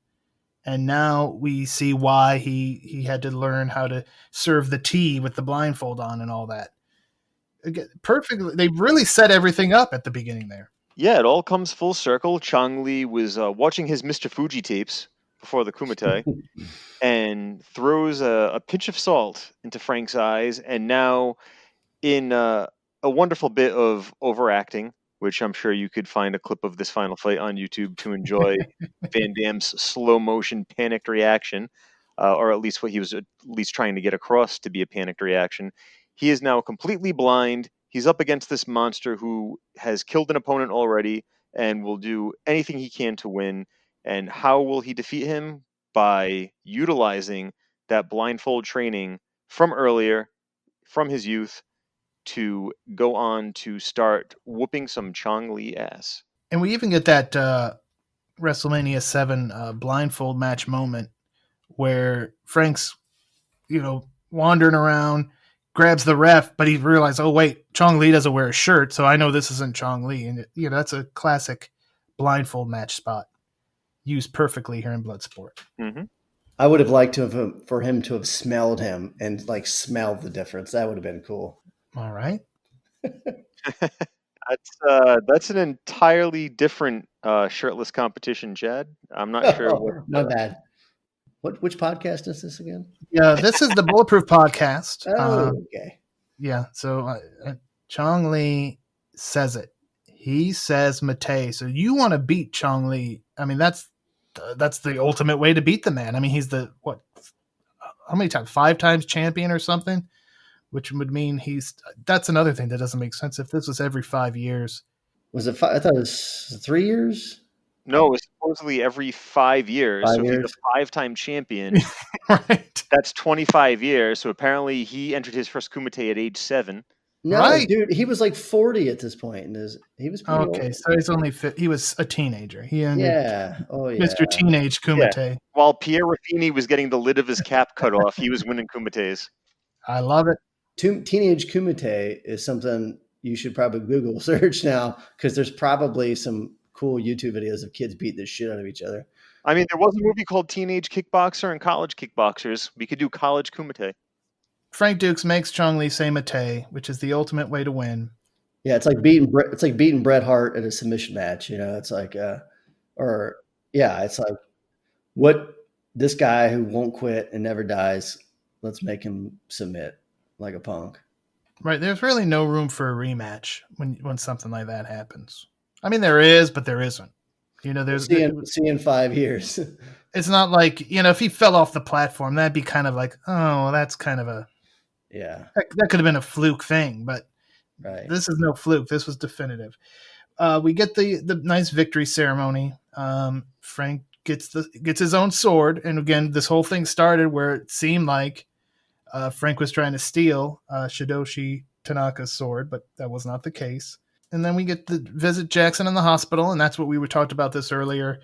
And now we see why he had to learn how to serve the tea with the blindfold on and all that. Again, perfectly. They really set everything up at the beginning there. Yeah, it all comes full circle. Chong Li was watching his Mr. Fuji tapes before the Kumite and throws a pinch of salt into Frank's eyes. And now, in a wonderful bit of overacting, which I'm sure you could find a clip of this final fight on YouTube to enjoy Van Damme's slow motion panicked reaction, or at least what he was at least trying to get across to be a panicked reaction. He is now completely blind. He's up against this monster who has killed an opponent already and will do anything he can to win. And how will he defeat him? By utilizing that blindfold training from earlier, from his youth, to go on to start whooping some Chong Li ass. And we even get that WrestleMania 7 blindfold match moment where Frank's, wandering around, grabs the ref, but he realized, oh, wait, Chong Li doesn't wear a shirt, so I know this isn't Chong Li. And, that's a classic blindfold match spot used perfectly here in Bloodsport. Mm-hmm. I would have liked for him to have smelled him and smelled the difference. That would have been cool. All right. That's an entirely different shirtless competition, Chad. I'm not sure. My bad. Which podcast is this again? Yeah, this is the Bulletproof Podcast. Okay. Yeah, so Chong Li says it. He says Mate. So you want to beat Chong Li? I mean, that's the ultimate way to beat the man. I mean, he's how many times? 5 times champion or something? Which would mean that's another thing that doesn't make sense. If this was every 5 years. Was it 5? I thought it was 3 years. No, it's supposedly every 5 years. So if he's a 5-time champion, right? That's 25 years. So apparently he entered his first Kumite at age 7. No, right. Dude, he was 40 at this point. And he was pretty okay, old. So he's only he was a teenager. Mr. Teenage Kumite. Yeah. While Pierre Raffini was getting the lid of his cap cut off, he was winning Kumites. I love it. Teenage Kumite is something you should probably Google search now, because there's probably some cool YouTube videos of kids beating the shit out of each other. I mean, there was a movie called Teenage Kickboxer and College Kickboxers. We could do College Kumite. Frank Dukes makes Chong Li say Mate, which is the ultimate way to win. Yeah, it's like beating Bret Hart at a submission match. It's like, it's like, what this guy who won't quit and never dies, let's make him submit like a punk. Right. There's really no room for a rematch when something like that happens. I mean, there is, but there isn't. See in 5 years. It's not like, if he fell off the platform, that'd be kind of like, oh, that's kind of a Yeah. That could have been a fluke thing, but Right. this is no fluke. This was definitive. We get the nice victory ceremony. Frank gets his own sword, and again, this whole thing started where it seemed like Frank was trying to steal Shidoshi Tanaka's sword, but that was not the case. And then we get to visit Jackson in the hospital, and that's what we talked about this earlier.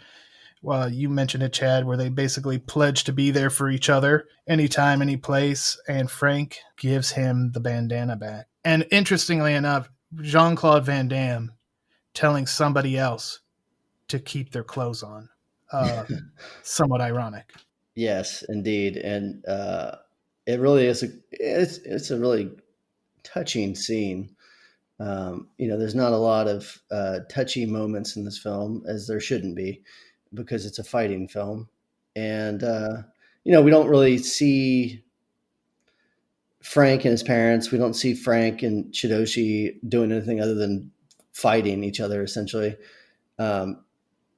Well, you mentioned it, Chad, where they basically pledge to be there for each other anytime, any place, and Frank gives him the bandana back. And interestingly enough, Jean-Claude Van Damme telling somebody else to keep their clothes on. Somewhat ironic. Yes, indeed. And it really is it's a really touching scene. There's not a lot of touchy moments in this film, as there shouldn't be, because it's a fighting film. And, we don't really see Frank and his parents. We don't see Frank and Shidoshi doing anything other than fighting each other, essentially.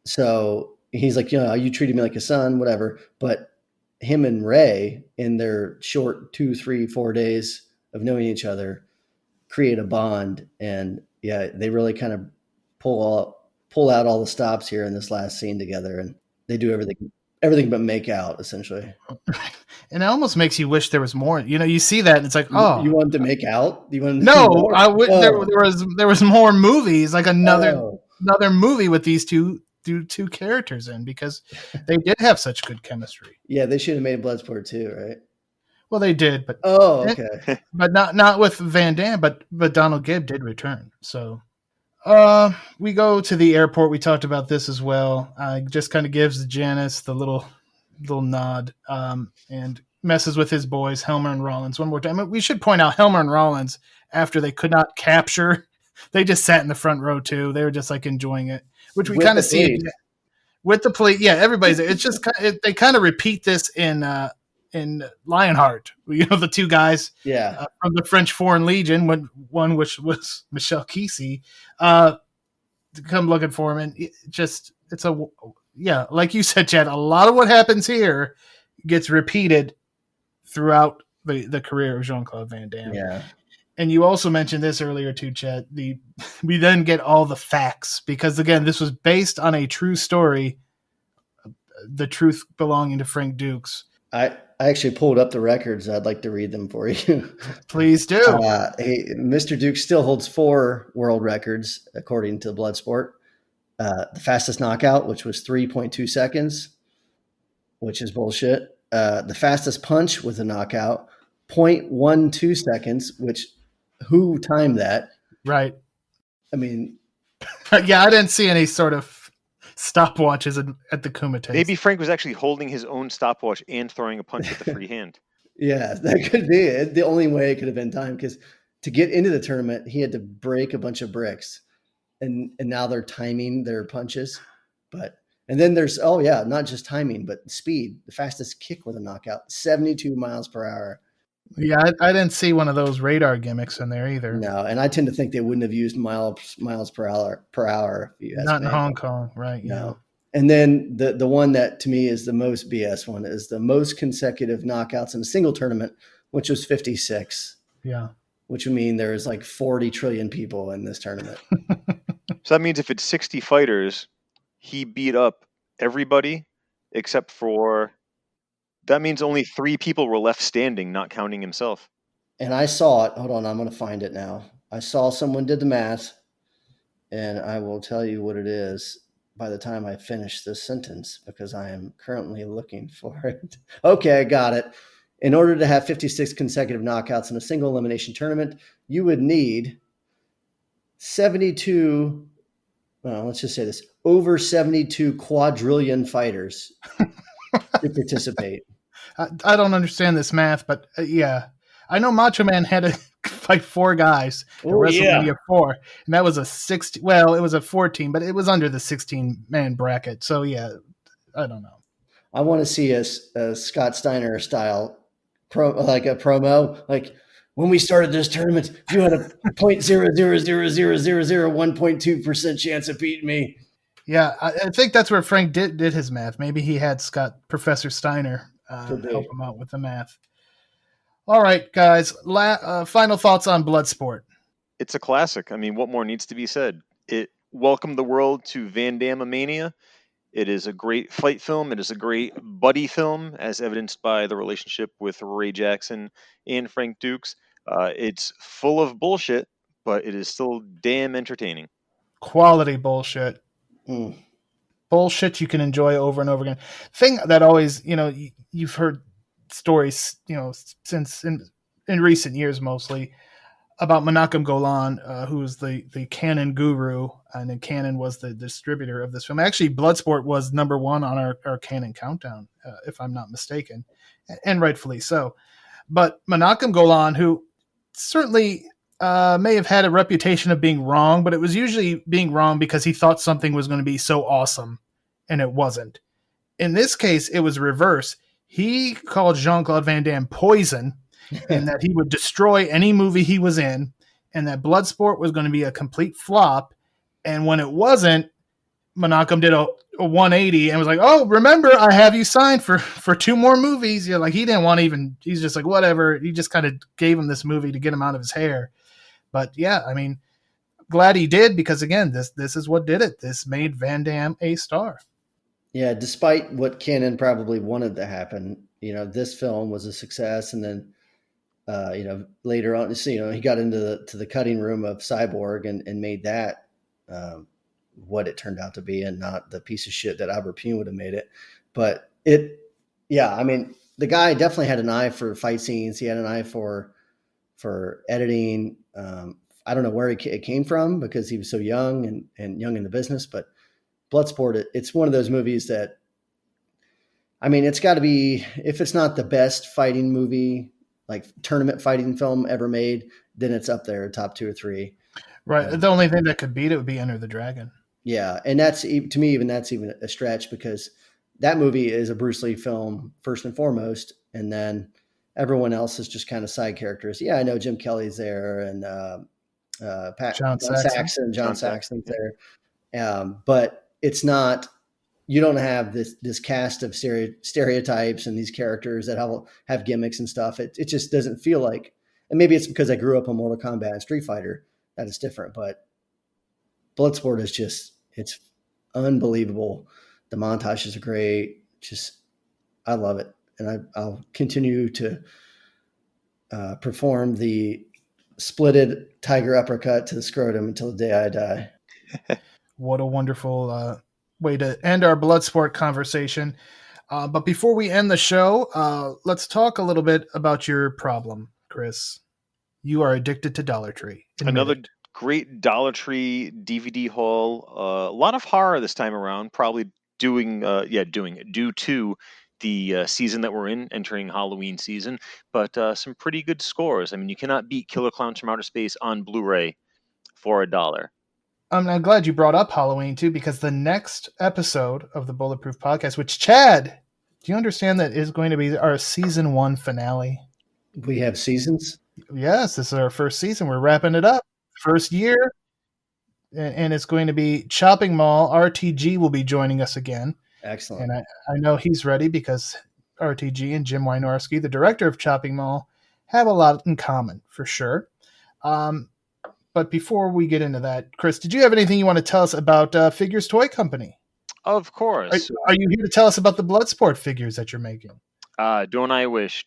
So he's like, you treated me like a son, whatever. But him and Ray, in their short 2, 3, 4 days of knowing each other, create a bond. And yeah, they really kind of pull out all the stops here in this last scene together, and they do everything but make out, essentially. And it almost makes you wish there was more. You see that, and it's like, oh, you want to make out? You want to no, there was more movies, like another movie with these two characters in, because they did have such good chemistry. Yeah, they should have made Bloodsport too, right? Well, they did, but okay, but not with Van Damme, but Donald Gibb did return. So we go to the airport. We talked about this as well. Just kind of gives Janice the little nod, and messes with his boys, Helmer and Rollins, one more time. We should point out Helmer and Rollins, after they could not capture, they just sat in the front row too. They were just like enjoying it, which we kind of see with the plate. Yeah, everybody's there. It's just they kind of repeat this in Lionheart. The two guys from the French Foreign Legion, one which was Michel Kesey, to come looking for him. And like you said, Chad, a lot of what happens here gets repeated throughout the career of Jean-Claude Van Damme. Yeah. And you also mentioned this earlier too, Chad. We then get all the facts, because again, this was based on a true story, the truth belonging to Frank Dukes. I actually pulled up the records. I'd like to read them for you. Please do. Mr. Dukes still holds 4 world records, according to Bloodsport. The fastest knockout, which was 3.2 seconds, which is bullshit. The fastest punch with a knockout, 0.12 seconds, which who timed that? Right. I mean, yeah, I didn't see any sort of stopwatches at the Kumite. Maybe Frank was actually holding his own stopwatch and throwing a punch with the free hand. Yeah, that could be it. The only way it could have been timed, because to get into the tournament, he had to break a bunch of bricks, and now they're timing their punches. And then there's not just timing, but speed. The fastest kick with a knockout, 72 miles per hour. Yeah, I didn't see one of those radar gimmicks in there either. No, and I tend to think they wouldn't have used miles per hour. Not in Hong Kong, right? No. And then the one that to me is the most BS one is the most consecutive knockouts in a single tournament, which was 56. Yeah. Which would mean there's like 40 trillion people in this tournament. So that means if it's 60 fighters, he beat up everybody except for... That means only 3 people were left standing, not counting himself. And I saw it. Hold on, I'm going to find it now. I saw someone did the math, and I will tell you what it is by the time I finish this sentence, because I am currently looking for it. Okay, I got it. In order to have 56 consecutive knockouts in a single elimination tournament, you would need 72, let's just say this, over 72 quadrillion fighters to participate. I don't understand this math, but yeah. I know Macho Man had to fight 4 guys at WrestleMania 4, and that was a 16. Well, it was a 14, but it was under the 16-man bracket. So yeah, I don't know. I want to see a Scott Steiner style promo, like when we started this tournament, you had a 0.0000001.2% chance of beating me. Yeah, I think that's where Frank did his math. Maybe he had Professor Steiner help him out with the math. All right, guys. Final thoughts on Bloodsport. It's a classic. I mean, what more needs to be said? It welcomed the world to Van Damme Mania. It is a great fight film. It is a great buddy film, as evidenced by the relationship with Ray Jackson and Frank Dukes. It's full of bullshit, but it is still damn entertaining. Quality bullshit. Bullshit you can enjoy over and over again. Thing that always, you've heard stories, since in recent years mostly, about Menachem Golan, who's the Canon guru, and then Canon was the distributor of this film. Actually, Bloodsport was number one on our Canon countdown, if I'm not mistaken, and rightfully so. But Menachem Golan, who certainly may have had a reputation of being wrong, but it was usually being wrong because he thought something was going to be so awesome, and it wasn't. In this case, it was reverse. He called Jean-Claude Van Damme poison, and that he would destroy any movie he was in, and that Bloodsport was going to be a complete flop. And when it wasn't, Menachem did a 180 and was like, "Oh, remember, I have you signed for 2 more movies." Like, he didn't want to even. He's just like, whatever. He just kind of gave him this movie to get him out of his hair. But yeah, I mean, glad he did, because again, this is what did it. This made Van Damme a star. Yeah, despite what Canon probably wanted to happen, this film was a success, and then later on, he got into the cutting room of Cyborg and made that what it turned out to be, and not the piece of shit that Albert Pune would have made it. But I mean, the guy definitely had an eye for fight scenes. He had an eye for editing. I don't know where it came from, because he was so young and young in the business. But Bloodsport, it's one of those movies that, I mean, it's got to be, if it's not the best fighting movie, like tournament fighting film ever made, then it's up there, top 2 or 3. Right. The only thing that could beat it would be Enter the Dragon. Yeah. And that's, to me, that's even a stretch, because that movie is a Bruce Lee film first and foremost. And then everyone else is just kind of side characters. Yeah, I know Jim Kelly's there, and John Saxon's there. But it's not, you don't have this cast of stereotypes and these characters that have gimmicks and stuff. It just doesn't feel like, and maybe it's because I grew up on Mortal Kombat and Street Fighter, that is different. But Bloodsport is it's unbelievable. The montages are great. I love it. And I'll continue to perform the splitted tiger uppercut to the scrotum until the day I die. What a wonderful way to end our Bloodsport conversation. But before we end the show, let's talk a little bit about your problem, Chris. You are addicted to Dollar Tree. Another great Dollar Tree DVD haul. A lot of horror this time around, probably due to the season that we're in, entering Halloween season, but some pretty good scores. I mean, you cannot beat Killer Clowns from Outer Space on Blu-ray for $1. I'm glad you brought up Halloween too, because the next episode of the Bulletproof Podcast, which, Chad, do you understand that is going to be our season 1 finale? We have seasons? Yes, this is our first season. We're wrapping it up. First year. And it's going to be Chopping Mall. RTG will be joining us again. Excellent. And I know he's ready, because RTG and Jim Wynorski, the director of Chopping Mall, have a lot in common, for sure. But before we get into that, Chris, did you have anything you want to tell us about Figures Toy Company? Of course. Are you here to tell us about the Bloodsport figures that you're making? Don't I wish?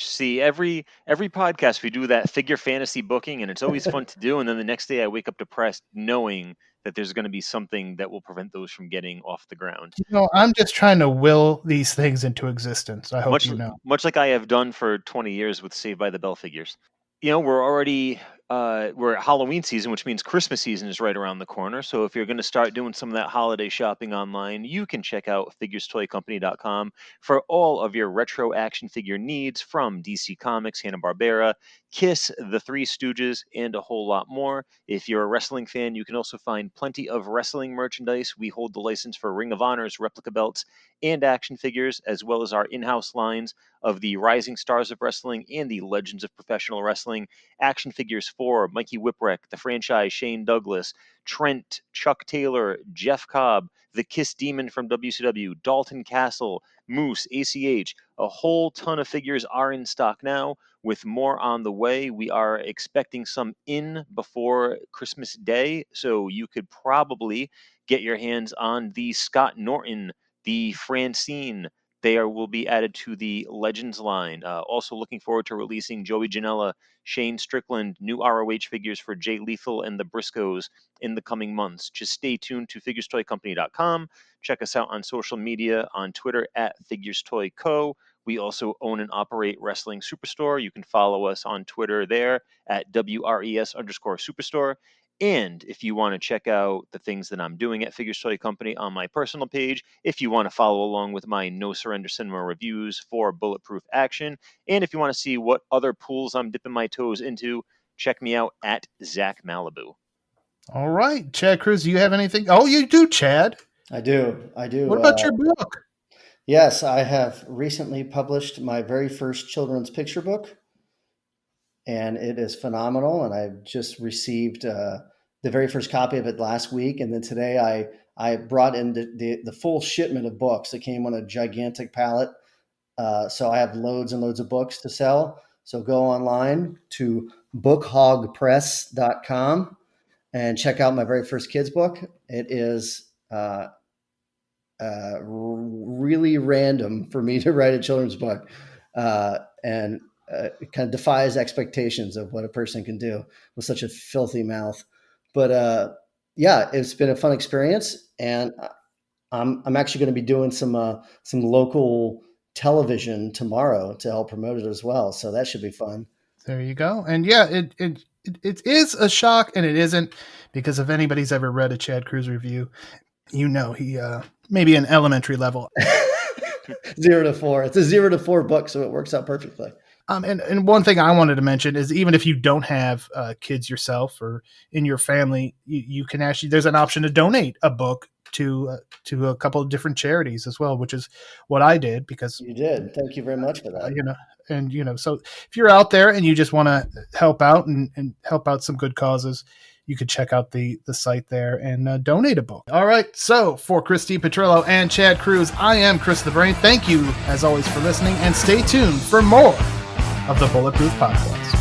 See, every podcast we do that figure fantasy booking, and it's always fun to do. And then the next day I wake up depressed, knowing that there's going to be something that will prevent those from getting off the ground. I'm just trying to will these things into existence. I hope you know. Much like I have done for 20 years with Saved by the Bell figures. We're already we're at Halloween season, which means Christmas season is right around the corner. So if you're going to start doing some of that holiday shopping online, you can check out figurestoycompany.com for all of your retro action figure needs, from DC Comics, Hanna-Barbera, Kiss, The Three Stooges, and a whole lot more. If you're a wrestling fan, you can also find plenty of wrestling merchandise. We hold the license for Ring of Honor's replica belts and action figures, as well as our in-house lines of the Rising Stars of Wrestling and the Legends of Professional Wrestling action figures for Mikey Whipwreck, the franchise Shane Douglas, Trent, Chuck Taylor, Jeff Cobb, the Kiss Demon from WCW, Dalton Castle, Moose, ACH. A whole ton of figures are in stock now, with more on the way. We are expecting some in before Christmas Day, so you could probably get your hands on the Scott Norton, the Francine. Will be added to the Legends line. Also looking forward to releasing Joey Janela, Shane Strickland, new ROH figures for Jay Lethal and the Briscoes in the coming months. Just stay tuned to figurestoycompany.com. Check us out on social media, on Twitter at FiguresToyCo. We also own and operate Wrestling Superstore. You can follow us on Twitter there at WRES_Superstore. And if you want to check out the things that I'm doing at Figures Toy Company on my personal page, if you want to follow along with my No Surrender Cinema reviews for Bulletproof Action, and if you want to see what other pools I'm dipping my toes into, check me out at Zach Malibu. All right. Chad Cruz, do you have anything? Oh, you do, Chad. I do. What about your book? Yes, I have recently published my very first children's picture book, and it is phenomenal. And I've just received the very first copy of it last week. And then today I brought in the full shipment of books that came on a gigantic pallet. So I have loads and loads of books to sell. So go online to bookhogpress.com and check out my very first kids book. It is really random for me to write a children's book, and it kind of defies expectations of what a person can do with such a filthy mouth. But yeah, it's been a fun experience, and I'm actually going to be doing some local television tomorrow to help promote it as well. So that should be fun. There you go. And yeah, it is a shock, and it isn't, because if anybody's ever read a Chad Cruz review, he maybe an elementary level. 0 to 4. It's a 0 to 4 book, so it works out perfectly. And one thing I wanted to mention is, even if you don't have kids yourself or in your family, you can actually, there's an option to donate a book to a couple of different charities as well, which is what I did. Because you did. Thank you very much for that. So if you're out there and you just want to help out and help out some good causes, you could check out the site there and donate a book. All right. So for Christy Petrillo and Chad Cruz, I am Chris the Brain. Thank you, as always, for listening, and stay tuned for more of the Bulletproof Podcast.